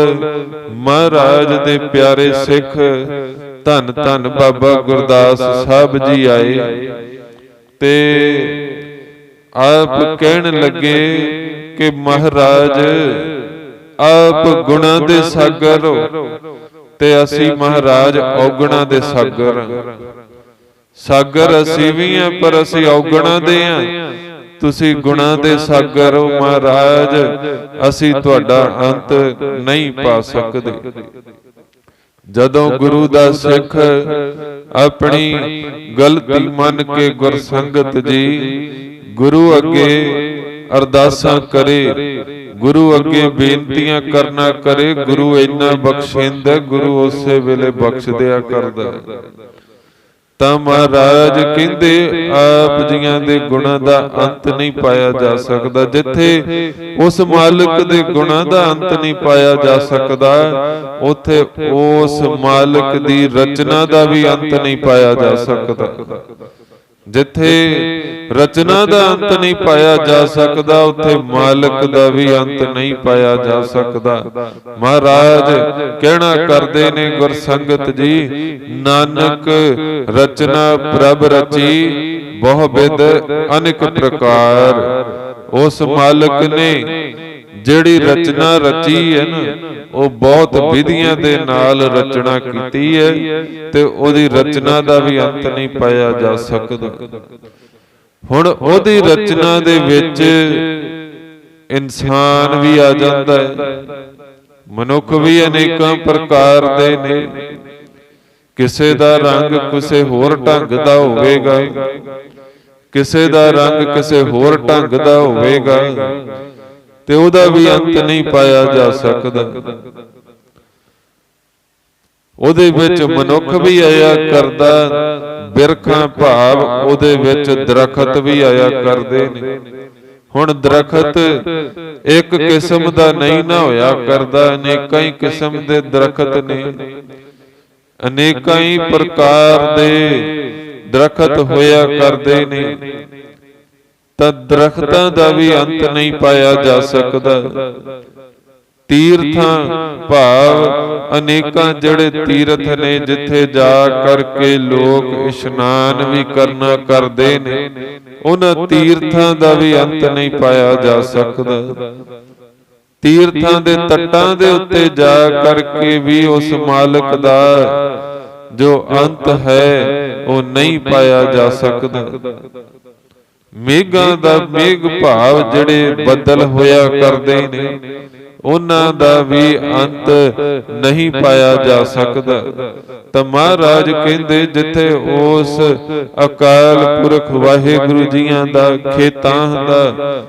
ਮਹਾਰਾਜ ਦੇ ਪਿਆਰੇ ਸਿੱਖ ਧੰਨ ਧੰਨ ਬਾਬਾ ਗੁਰਦਾਸ ਸਾਹਿਬ ਜੀ ਆਏ, ਤੇ ਆਪ ਕਹਿਣ ਲੱਗੇ ਕਿ ਮਹਾਰਾਜ ਆਪ ਗੁਣਾਂ ਦੇ ਸਾਗਰ ਹੋ, ਤੇ ਅਸੀਂ ਮਹਾਰਾਜ ਔਗਣਾਂ ਦੇ ਸਾਗਰ। ਸਾਗਰ ਅਸੀਂ ਵੀ ਆ, ਪਰ ਅਸੀਂ ਔਗਣਾਂ ਦੇ ਆ, ਤੁਸੀਂ ਗੁਣਾਂ ਦੇ ਸਾਗਰ ਹੋ ਮਹਾਰਾਜ, ਅਸੀਂ ਤੁਹਾਡਾ ਅੰਤ ਨਹੀਂ ਪਾ ਸਕਦੇ। ਜਦੋਂ ਗੁਰੂ ਦਾ ਸਿੱਖ ਆਪਣੀ ਗਲਤੀ ਮੰਨ ਕੇ ਗੁਰਸੰਗਤ ਜੀ ਗੁਰੂ ਅੱਗੇ ਅਰਦਾਸਾਂ ਕਰੇ, ਗੁਰੂ ਅੱਗੇ ਬੇਨਤੀਆਂ ਕਰਨਾ ਕਰੇ, ਗੁਰੂ ਇੰਨਾ ਬਖਸ਼ਿੰਦਾ, ਗੁਰੂ ਉਸੇ ਵੇਲੇ ਬਖਸ਼ ਦਿਆ ਕਰਦਾ। ਤਾਂ ਮਹਾਰਾਜ ਕਹਿੰਦੇ ਆਪ ਜੀਆਂ ਦੇ ਗੁਣਾਂ ਦਾ ਅੰਤ ਨਹੀਂ ਪਾਇਆ ਜਾ ਸਕਦਾ। ਜਿੱਥੇ ਉਸ ਮਾਲਕ ਦੇ ਗੁਣਾਂ ਦਾ ਅੰਤ ਨਹੀਂ ਪਾਇਆ ਜਾ ਸਕਦਾ, ਉੱਥੇ ਉਸ ਮਾਲਕ ਦੀ ਰਚਨਾ ਦਾ ਵੀ ਅੰਤ ਨਹੀਂ ਪਾਇਆ ਜਾ ਸਕਦਾ। ਜਿੱਥੇ ਰਚਨਾ ਦਾ ਅੰਤ ਨਹੀਂ ਪਾਇਆ ਜਾ ਸਕਦਾ, ਉੱਥੇ ਮਾਲਕ ਦਾ ਵੀ ਅੰਤ ਨਹੀਂ ਪਾਇਆ ਜਾ ਸਕਦਾ। ਮਹਾਰਾਜ ਕਹਿਣਾ ਕਰਦੇ ਨੇ ਗੁਰਸੰਗਤ ਜੀ, ਨਾਨਕ ਰਚਨਾ ਪ੍ਰਭ ਰਚੀ ਬਹੁ ਬਿਧ ਅਨੇਕ ਪ੍ਰਕਾਰ। ਉਸ ਮਾਲਕ ਨੇ ਜਿਹੜੀ ਰਚਨਾ ਰਚੀ ਹੈ ਨਾ, ਉਹ ਬਹੁਤ ਵਿਧੀਆਂ ਦੇ ਨਾਲ ਰਚਨਾ ਕੀਤੀ ਹੈ ਤੇ ਉਹਦੀ ਰਚਨਾ ਦਾ ਵੀ ਅੰਤ ਨਹੀਂ ਪਾਇਆ ਜਾ ਸਕਦਾ। ਹੁਣ ਉਹਦੀ ਰਚਨਾ ਦੇ ਵਿੱਚ ਇਨਸਾਨ ਵੀ ਆ ਜਾਂਦਾ ਹੈ, ਮਨੁੱਖ ਵੀ ਅਨੇਕਾਂ ਪ੍ਰਕਾਰ ਦੇ ਨੇ। ਕਿਸੇ ਦਾ ਰੰਗ ਕਿਸੇ ਹੋਰ ਢੰਗ ਦਾ ਹੋਵੇਗਾ, ਕਿਸੇ ਦਾ ਰੰਗ ਕਿਸੇ ਹੋਰ ਢੰਗ ਦਾ ਹੋਵੇਗਾ, ਤੇ ਉਹਦਾ ਵੀ ਅੰਤ ਨਹੀਂ ਪਾਇਆ ਜਾ ਸਕਦਾ। ਉਹਦੇ ਵਿੱਚ ਮਨੁੱਖ ਵੀ ਆਇਆ ਕਰਦਾ, ਬਿਰਖਾਂ ਭਾਵ ਉਹਦੇ ਵਿੱਚ ਦਰਖਤ ਵੀ ਆਇਆ ਕਰਦੇ ਨੇ। ਹੁਣ ਦਰਖਤ ਇੱਕ ਕਿਸਮ ਦਾ ਨਹੀਂ ਨਾ ਹੋਇਆ ਕਰਦਾ, ਅਨੇਕਾਂ ਹੀ ਕਿਸਮ ਦੇ ਦਰਖਤ ਨੇ, ਅਨੇਕਾਂ ਹੀ ਪ੍ਰਕਾਰ ਦੇ ਦਰਖਤ ਹੋਇਆ ਕਰਦੇ ਨੇ। ਤਾਂ ਦਰਖਤਾਂ ਦਾ ਵੀ ਅੰਤ ਨਹੀਂ ਪਾਇਆ ਜਾ ਸਕਦਾ। ਤੀਰਥਾਂ ਭਾਵ ਅਨੇਕਾਂ ਜਿਹੜੇ ਤੀਰਥ ਨੇ, ਜਿੱਥੇ ਜਾ ਕਰਕੇ ਲੋਕ ਇਸ਼ਨਾਨ ਵੀ ਕਰਨਾ ਕਰਦੇ ਨੇ, ਉਹਨਾਂ ਤੀਰਥਾਂ ਦਾ ਵੀ ਅੰਤ ਨਹੀਂ ਪਾਇਆ ਜਾ ਸਕਦਾ। ਤੀਰਥਾਂ ਦੇ ਤੱਟਾਂ ਦੇ ਉੱਤੇ ਜਾ ਕਰਕੇ ਵੀ ਉਸ ਮਾਲਕ ਦਾ ਜੋ ਅੰਤ ਹੈ ਉਹ ਨਹੀਂ ਪਾਇਆ ਜਾ ਸਕਦਾ। ਮੇਘਾਂ ਦਾ ਮੇਘ ਭਾਵ ਜਿਹੜੇ ਬੱਦਲ ਹੋਇਆ ਕਰਦੇ ਨੇ, ਉਹਨਾਂ ਦਾ ਵੀ ਅੰਤ ਨਹੀਂ ਪਾਇਆ ਜਾ ਸਕਦਾ। ਤਾਂ ਮਹਾਰਾਜ ਕਹਿੰਦੇ ਜਿੱਥੇ ਉਸ ਅਕਾਲ ਪੁਰਖ ਵਾਹਿਗੁਰੂ ਜੀਆਂ ਦਾ ਖੇਤਾਂ ਦਾ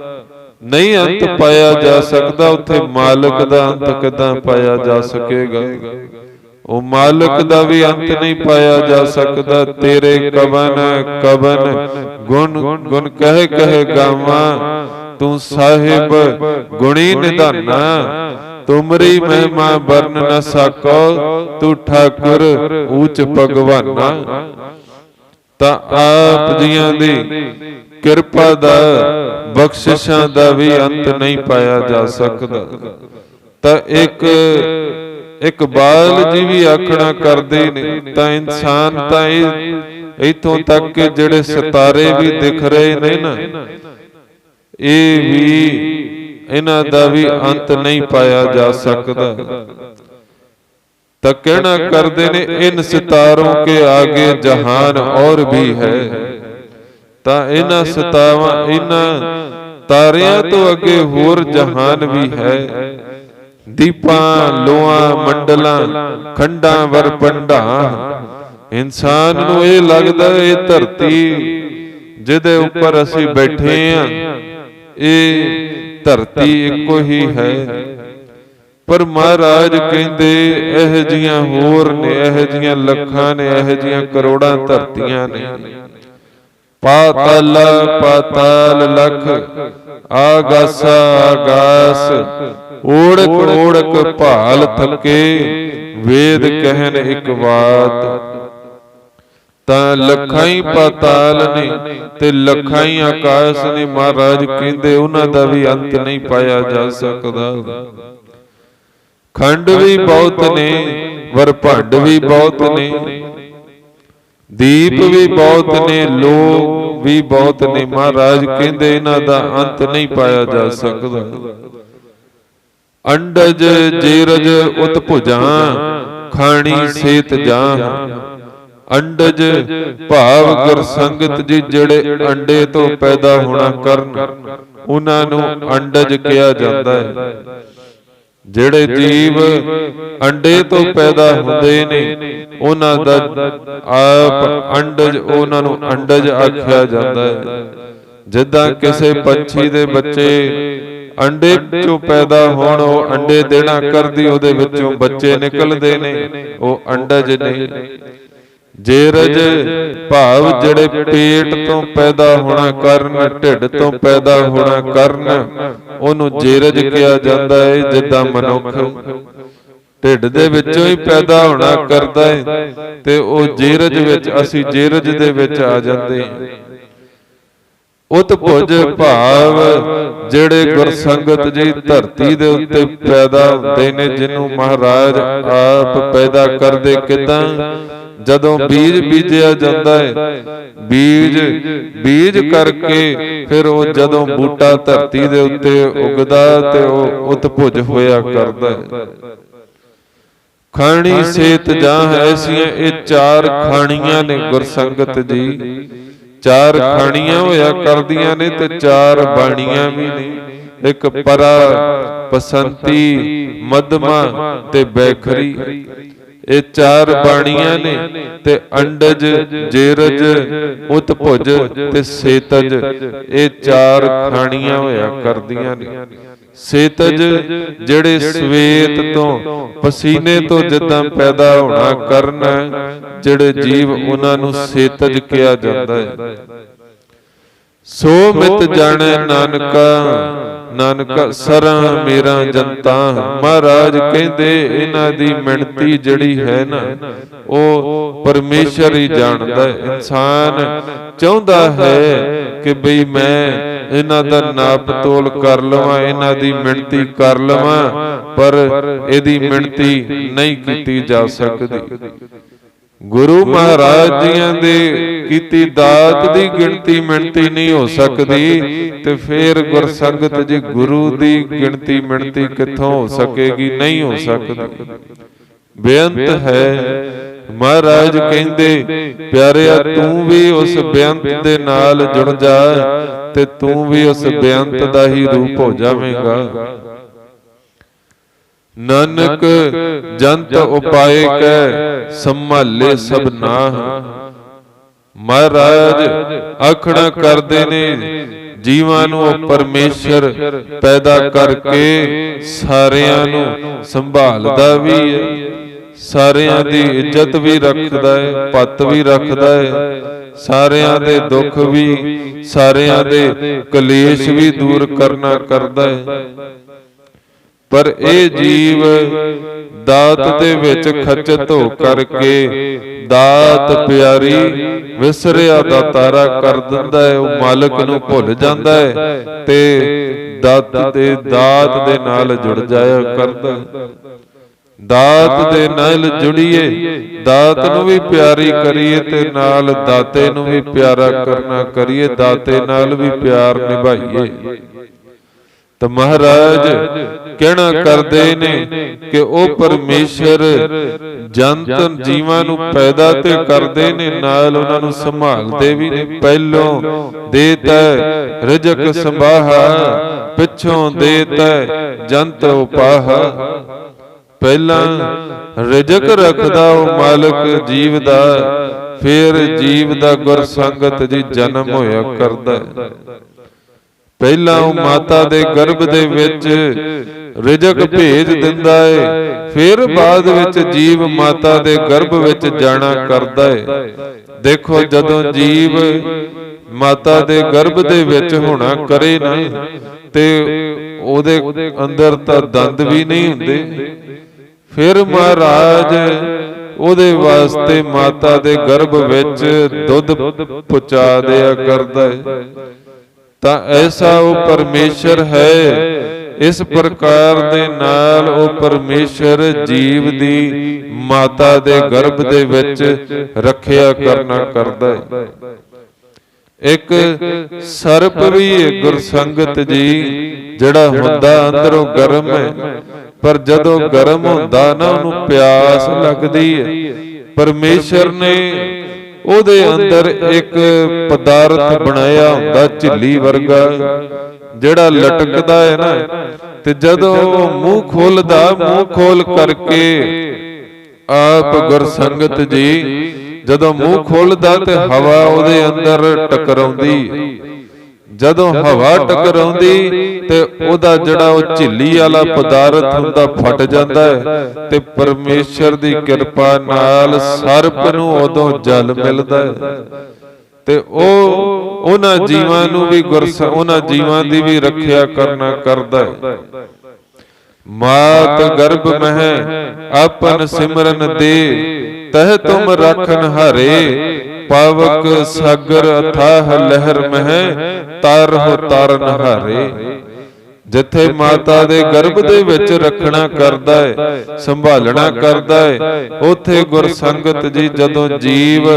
ਨਹੀਂ ਅੰਤ ਪਾਇਆ ਜਾ ਸਕਦਾ, ਉੱਥੇ ਮਾਲਕ ਦਾ ਅੰਤ ਕਿੱਦਾਂ ਪਾਇਆ ਜਾ ਸਕੇਗਾ। ਉਹ ਮਾਲਕ ਦਾ ਵੀ ਅੰਤ ਨਹੀਂ ਪਾਇਆ ਜਾ ਸਕਦਾ। ਤੇਰੇ ਕਵਨ ਕਵਨ ਗੁਣ ਗੁਣ ਕਹਿ ਕਹਿ ਗਾਵਾਂ, ਤੂੰ ਸਾਹਿਬ ਗੁਣੀ ਨਿਧਾਨਾ, ਤੁਮਰੀ ਮਹਿਮਾ ਵਰਨ ਨ ਸਾਕੋ, ਤੂੰ ਠਾਕੁਰ ਊਚ ਭਗਵਾਨਾ। ਤਾਂ ਆਪ ਜੀਆਂ ਦੀ ਕਿਰਪਾ ਦਾ ਬਖਸ਼ਿਸ਼ਾਂ ਦਾ ਵੀ ਅੰਤ ਨਹੀਂ ਪਾਇਆ ਜਾ ਸਕਦਾ। ਤਾਂ ਇਕਬਾਲ ਜੀ ਵੀ ਆਖਣਾ ਕਰਦੇ ਨੇ, ਤਾਂ ਇਨਸਾਨ ਤਾਂ ਇਥੋਂ ਤੱਕ ਕਿ ਜਿਹੜੇ ਸਿਤਾਰੇ ਵੀ ਦਿਖ ਰਹੇ ਨੇ ਨਾ, ਇਹ ਵੀ ਇਹਨਾਂ ਦਾ ਵੀ ਅੰਤ ਨਹੀਂ ਪਾਇਆ ਜਾ ਸਕਦਾ। ਤਾਂ ਕਹਿਣਾ ਕਰਦੇ ਨੇ, ਇਨ ਸਿਤਾਰੋਂ ਕੇ ਆਗੇ ਜਹਾਨ ਔਰ ਵੀ ਹੈ। ਤਾਂ ਇਹਨਾਂ ਸਿਤਾਵਾਂ, ਇਹਨਾਂ ਤਾਰਿਆਂ ਤੋਂ ਅੱਗੇ ਹੋਰ ਜਹਾਨ ਵੀ ਹੈ। ਦੀਪਾਂ ਲੋਆਂ ਮੰਡਲਾਂ ਖੰਡਾਂ ਵਰ ਪੰਡਾ। ਇਨਸਾਨ ਨੂੰ ਇਹ ਲੱਗਦਾ ਇਹ ਧਰਤੀ ਜਿਹਦੇ ਉੱਪਰ ਅਸੀਂ ਬੈਠੇ ਆਂ, ਇਹ ਧਰਤੀ ਇੱਕੋ ਹੀ ਹੈ। ਪਰ ਮਹਾਰਾਜ ਕਹਿੰਦੇ ਇਹ ਜੀਆਂ ਹੋਰ ਨੇ, ਇਹ ਜੀਆਂ ਲੱਖਾਂ ਨੇ, ਇਹ ਜੀਆਂ ਕਰੋੜਾਂ ਧਰਤੀਆਂ ਨੇ। ਪਾਤਾਲ ਪਾਤਾਲ ਲਖ, ਆਗਾਸਾ ਆਗਾਸ, ਓੜਕ ਓੜਕ ਭਾਲ ਥਕੇ, ਵੇਦ ਕਹਿਨ ਇੱਕ ਬਾਤ। ਤਾਂ ਲੱਖਾਂ ਹੀ ਪਾਤਾਲ ਨੇ ਤੇ ਲੱਖਾਂ ਹੀ ਆਕਾਸ਼ ਨੇ। ਮਹਾਰਾਜ ਕਹਿੰਦੇ ਉਹਨਾਂ ਦਾ ਵੀ ਅੰਤ ਨਹੀਂ ਪਾਇਆ ਜਾ ਸਕਦਾ। ਖੰਡ ਵੀ ਬਹੁਤ ਨੇ, ਵਰ ਭੰਡ ਵੀ ਬਹੁਤ ਨੇ, ਦੀਪ ਵੀ ਬਹੁਤ ਨੇ, ਲੋਕ ਵੀ ਬਹੁਤ ਨੇ। ਮਹਾਰਾਜ ਕਹਿੰਦੇ ਇਹਨਾਂ ਦਾ ਅੰਤ ਨਹੀਂ ਪਾਇਆ ਜਾ ਸਕਦਾ। ਅੰਡਜ ਜੀਰਜ ਉਤ ਭੁਜਾਂ, ਖਾਣੀ ਸੇਤ ਜਾਂ। ਅੰਡਜ ਭਾਵ ਗੁਰਸੰਗਤ ਜੀ ਜਿਹੜੇ ਅੰਡੇ ਤੋਂ ਪੈਦਾ ਹੋਣਾ ਕਰਨ, ਉਹਨਾਂ ਨੂੰ ਅੰਡਜ ਕਿਹਾ ਜਾਂਦਾ ਹੈ। ਜਿਹੜੇ ਜੀਵ ਅੰਡੇ ਤੋਂ ਪੈਦਾ ਹੁੰਦੇ ਨੇ ਉਹਨਾਂ ਦਾ ਆਪ ਅੰਡਜ, ਉਹਨਾਂ ਨੂੰ ਅੰਡਜ ਆਖਿਆ ਜਾਂਦਾ ਹੈ। ਜਿੱਦਾਂ ਕਿਸੇ ਪੰਛੀ ਦੇ ਬੱਚੇ ਅੰਡੇ ਚੋਂ ਪੈਦਾ ਹੋਣ, ਉਹ ਅੰਡੇ ਦੇਣਾ ਕਰਦੀ, ਉਹਦੇ ਵਿੱਚੋਂ ਬੱਚੇ ਨਿਕਲਦੇ ਨੇ, ਉਹ ਅੰਡਜ ਨੇ। ਜੇਰਜ ਭਾਵ ਜਿਹੜੇ ਪੇਟ ਤੋਂ ਪੈਦਾ ਹੋਣਾ ਕਾਰਨ, ਢਿੱਡ ਤੋਂ ਪੈਦਾ ਹੋਣਾ ਕਾਰਨ, ਉਹਨੂੰ ਜੇਰਜ ਕਿਹਾ ਜਾਂਦਾ ਹੈ। ਜਿੱਦਾਂ ਮਨੁੱਖ ਢਿੱਡ ਦੇ ਵਿੱਚੋਂ ਹੀ ਪੈਦਾ ਹੋਣਾ ਕਰਦਾ ਹੈ ਤੇ ਉਹ ਜੇਰਜ ਵਿੱਚ, ਅਸੀਂ ਜੇਰਜ ਦੇ ਵਿੱਚ ਆ ਜਾਂਦੇ ਹਾਂ। ਉਤਪੁਜ ਭਾਵ ਜਿਹੜੇ ਗੁਰਸੰਗਤ ਜੀ ਧਰਤੀ ਦੇ ਉੱਤੇ ਪੈਦਾ ਹੁੰਦੇ ਨੇ, ਜਿਹਨੂੰ ਮਹਾਰਾਜ ਆਪ ਪੈਦਾ ਕਰਦੇ। ਕਿਦਾਂ? ਜਦੋਂ ਬੀਜ ਬੀਜਿਆ ਜਾਂਦਾ ਹੈ, ਬੀਜ ਕਰਕੇ ਫਿਰ ਉਹ ਜਦੋਂ ਬੂਟਾ ਧਰਤੀ ਦੇ ਉੱਤੇ ਉਗਦਾ ਤੇ ਉਹ ਉਤਪੁਜ ਹੋਇਆ ਕਰਦਾ ਹੈ। ਖਾਣੀ ਸੇਤ ਜਾਂ ਐਸੀਆਂ ਇਹ ਚਾਰ ਖਾਣੀਆਂ ਨੇ ਗੁਰਸੰਗਤ ਜੀ, ਚਾਰ ਖਾਣੀਆਂ ਹੋਇਆ ਕਰਦੀਆਂ ਨੇ ਤੇ ਚਾਰ ਬਾਣੀਆਂ ਵੀ ਨੇ। ਇੱਕ ਪਰਾ, ਪਸੰਤੀ, ਮਧਮਾ ਤੇ ਬੈਖਰੀ, ਇਹ ਚਾਰ ਬਾਣੀਆਂ ਨੇ। ਤੇ ਅੰਡਜ, ਜੇਰਜ, ਉਤਪੁਜ ਤੇ ਸੇਤਜ, ਇਹ ਚਾਰ ਖਾਣੀਆਂ ਹੋਇਆ ਕਰਦੀਆਂ ਨੇ। ਸੇਤਜ ਜਿਹੜੇ ਸਵੇਤ ਤੋਂ, ਪਸੀਨੇ ਤੋਂ ਜਿੱਦਾਂ ਪੈਦਾ ਹੋਣਾ ਕਰਨ, ਜਿਹੜੇ ਜੀਵ ਉਹਨਾਂ ਨੂੰ ਸੇਤਜ ਕਿਹਾ ਜਾਂਦਾ ਹੈ। ਸੋ ਮਿਤ ਜਾਣੈ ਨਾਨਕਾ ਸਰਾਂ ਮੇਰਾ ਜਨਤਾ। ਮਹਾਰਾਜ ਕਹਿੰਦੇ ਇਹਨਾਂ ਦੀ ਮਿਣਤੀ ਜਿਹੜੀ ਹੈ ਨਾ, ਉਹ ਪਰਮੇਸ਼ਰ ਹੀ ਜਾਣਦਾ ਹੈ। ਇਨਸਾਨ ਚਾਹੁੰਦਾ ਹੈ ਕਿ ਬਈ ਮੈਂ ਇਹਨਾਂ ਦਾ ਨਾਪ ਤੋਲ ਕਰ ਲਵਾਂ, ਇਹਨਾਂ ਦੀ ਮਿਣਤੀ ਕਰ ਲਵਾਂ, ਪਰ ਇਹਦੀ ਮਿਣਤੀ ਨਹੀਂ ਕੀਤੀ ਜਾ ਸਕਦੀ। ਗੁਰੂ ਮਹਾਰਾਜ ਜੀਆਂ ਦੇ ਕੀਤੀ ਦਾਤ ਦੀ ਗਿਣਤੀ ਮਿਣਤੀ ਨਹੀਂ ਹੋ ਸਕਦੀ, ਤੇ ਫੇਰ ਗੁਰਸੰਗਤ ਜੀ ਗੁਰੂ ਦੀ ਗਿਣਤੀ ਮਿਣਤੀ ਕਿੱਥੋਂ ਹੋ ਸਕੇਗੀ? ਨਹੀਂ ਹੋ ਸਕਦੀ। ਬੇਅੰਤ ਹੈ। ਮਹਾਰਾਜ ਕਹਿੰਦੇ ਪਿਆਰਿਆ ਤੂੰ ਵੀ ਉਸ ਬੇਅੰਤ ਦੇ ਨਾਲ ਜੁੜ ਜਾ ਤੇ ਤੂੰ ਵੀ ਉਸ ਬੇਅੰਤ ਦਾ ਹੀ ਰੂਪ ਹੋ ਜਾਵੇਂਗਾ। ਨਾਨਕ ਜੰਤ ਉਪਾਏ ਕੈ ਸੰਭਾਲੇ ਸਭ ਨਾਹ। ਮਹਾਰਾਜ ਆਖਣਾ ਕਰਦੇ ਨੇ ਜੀਵਾਂ ਨੂੰ ਉਹ ਪਰਮੇਸ਼ਰ ਪੈਦਾ ਕਰਕੇ ਸਾਰਿਆਂ ਨੂੰ ਸੰਭਾਲਦਾ ਵੀ ਹੈ, ਸਾਰਿਆਂ ਦੀ ਇੱਜ਼ਤ ਵੀ ਰੱਖਦਾ ਹੈ, ਪੱਤ ਵੀ ਰੱਖਦਾ ਹੈ, ਸਾਰਿਆਂ ਦੇ ਦੁੱਖ ਵੀ, ਸਾਰਿਆਂ ਦੇ ਕਲੇਸ਼ ਵੀ ਦੂਰ ਕਰਦਾ ਹੈ। ਪਰ ਇਹ ਜੀਵ ਦਾਤ ਦੇ ਵਿੱਚ ਖਚਤ ਹੋ ਕਰਕੇ ਦਾਤ ਪਿਆਰੀ ਵਿਸਰਿਆ ਦਾ ਤਾਰਾ ਕਰ ਦਿੰਦਾ ਹੈ। ਉਹ ਮਾਲਕ ਨੂੰ ਭੁੱਲ ਜਾਂਦਾ ਹੈ ਤੇ ਦਾਤ ਦੇ ਨਾਲ ਜੁੜ ਜਾਇਆ ਕਰਦਾ। ਦਾਤ ਦੇ ਨਾਲ ਜੁੜੀਏ, ਦਾਤ ਨੂੰ ਵੀ ਪਿਆਰੀ ਕਰੀਏ ਤੇ ਨਾਲ ਦਾਤੇ ਨੂੰ ਵੀ ਪਿਆਰਾ ਕਰਨਾ ਕਰੀਏ, ਦਾਤੇ ਨਾਲ ਵੀ ਪਿਆਰ ਨਿਭਾਈਏ। ਤਾਂ ਮਹਾਰਾਜ ਕਹਿਣਾ ਕਰਦੇ ਨੇ ਕਿ ਉਹ ਪਰਮੇਸ਼ਰ ਜੰਤ ਜੀਵਾਂ ਨੂੰ ਪੈਦਾ ਤੇ ਕਰਦੇ ਨੇ, ਨਾਲ ਉਹਨਾਂ ਨੂੰ ਸੰਭਾਲਦੇ ਵੀ ਨੇ। ਪਹਿਲੋਂ ਦੇਤਾ ਰਿਜ਼ਕ ਸੰਭਾਹਾ, ਪਿੱਛੋਂ ਦੇਤਾ ਜੰਤ ਉਪਾਹਾ। ਪਹਿਲਾਂ ਰਿਜ਼ਕ ਰੱਖਦਾ ਉਹ ਮਾਲਕ ਜੀਵ ਦਾ, ਫਿਰ ਜੀਵ ਦਾ ਗੁਰਸੰਗਤ ਜੀ ਜਨਮ ਹੋਇਆ ਕਰਦਾ। ਪਹਿਲਾਂ ਉਹ ਮਾਤਾ ਦੇ ਗਰਭ ਦੇ ਵਿੱਚ ਰਿਜ਼ਕ ਭੇਜ ਦਿੰਦਾ ਹੈ, ਫਿਰ ਬਾਅਦ ਵਿੱਚ ਜੀਵ ਮਾਤਾ ਦੇ ਗਰਭ ਵਿੱਚ ਜਾਣਾ ਕਰਦਾ ਹੈ। ਦੇਖੋ ਜਦੋਂ ਜੀਵ ਮਾਤਾ ਦੇ ਗਰਭ ਦੇ ਵਿੱਚ ਹੋਣਾ ਕਰੇ ਨਾ, ਤੇ ਉਹਦੇ ਅੰਦਰ ਤਾਂ ਦੰਦ ਵੀ ਨਹੀਂ ਹੁੰਦੇ, ਫਿਰ ਮਹਾਰਾਜ ਉਹਦੇ ਵਾਸਤੇ ਮਾਤਾ ਦੇ ਗਰਭ ਵਿੱਚ ਦੁੱਧ ਪਹੁੰਚਾ ਦਿਆ ਕਰਦਾ ਹੈ। ਤਾਂ ਐਸਾ ਉਹ ਪਰਮੇਸ਼ਰ ਹੈ। ਇਸ ਪ੍ਰਕਾਰ ਦੇ ਨਾਲ ਉਹ ਪਰਮੇਸ਼ਰ ਜੀਵ ਦੀ ਮਾਤਾ ਦੇ ਗਰਭ ਦੇ ਵਿੱਚ ਰੱਖਿਆ ਕਰਨਾ ਕਰਦਾ ਹੈ। ਇੱਕ ਸਰਪ ਵੀ ਹੈ ਗੁਰਸੰਗਤ ਜੀ, ਜਿਹੜਾ ਹੁੰਦਾ ਅੰਦਰੋਂ ਗਰਮ ਹੈ, ਪਰ ਜਦੋਂ ਗਰਮ ਹੁੰਦਾ ਨਾ ਉਹਨੂੰ ਪਿਆਸ ਲੱਗਦੀ ਹੈ। ਪਰਮੇਸ਼ਰ ਨੇ ਉਹਦੇ ਅੰਦਰ ਇੱਕ ਪਦਾਰਥ ਬਣਾਇਆ ਹੁੰਦਾ ਝਿੱਲੀ ਵਰਗਾ, ਜਿਹੜਾ ਲਟਕਦਾ ਹੈ ਨਾ, ਤੇ ਜਦੋਂ ਮੂੰਹ ਖੋਲਦਾ, ਮੂੰਹ ਖੋਲ ਕਰਕੇ ਆਪ ਗੁਰਸੰਗਤ ਜੀ ਜਦੋਂ ਮੂੰਹ ਖੋਲਦਾ ਤੇ ਹਵਾ ਉਹਦੇ ਅੰਦਰ ਟਕਰਾਉਂਦੀ। ਜਦੋਂ ਹਵਾ ਟਕਰਾਉਂਦੀ ਤੇ ਉਹਦਾ ਜਿਹੜਾ ਉਹ ਝਿੱਲੀ ਵਾਲਾ ਪਦਾਰਥ ਹੁੰਦਾ ਫਟ ਜਾਂਦਾ ਹੈ, ਤੇ ਪਰਮੇਸ਼ਰ ਦੀ ਕਿਰਪਾ ਨਾਲ ਸਰਪ ਨੂੰ ਉਦੋਂ ਜਲ ਮਿਲਦਾ ਹੈ, ਤੇ ਉਹ ਉਹਨਾਂ ਜੀਵਾਂ ਨੂੰ ਵੀ ਉਹਨਾਂ ਜੀਵਾਂ ਦੀ ਵੀ ਰੱਖਿਆ ਕਰਦਾ ਹੈ। ਮਾਤ ਗਰਭ ਮਹਿ ਆਪਨ ਸਿਮਰਨ ਦੇ, ਤਹ ਤੁਮ ਰਾਖਨ ਹਾਰੇ, ਪਾਵਕ ਸਾਗਰ ਅਥਾਹ ਲਹਿਰ ਮਹਿ, ਤਾਰਹੁ ਤਾਰਨ ਹਾਰੇ। ਜਿੱਥੇ ਮਾਤਾ ਦੇ ਗਰਭ ਦੇ ਵਿੱਚ ਰੱਖਣਾ ਕਰਦਾ ਹੈ, ਸੰਭਾਲਣਾ ਕਰਦਾ ਹੈ, ਉੱਥੇ ਗੁਰਸੰਗਤ ਜੀ ਜਦੋਂ ਜੀਵ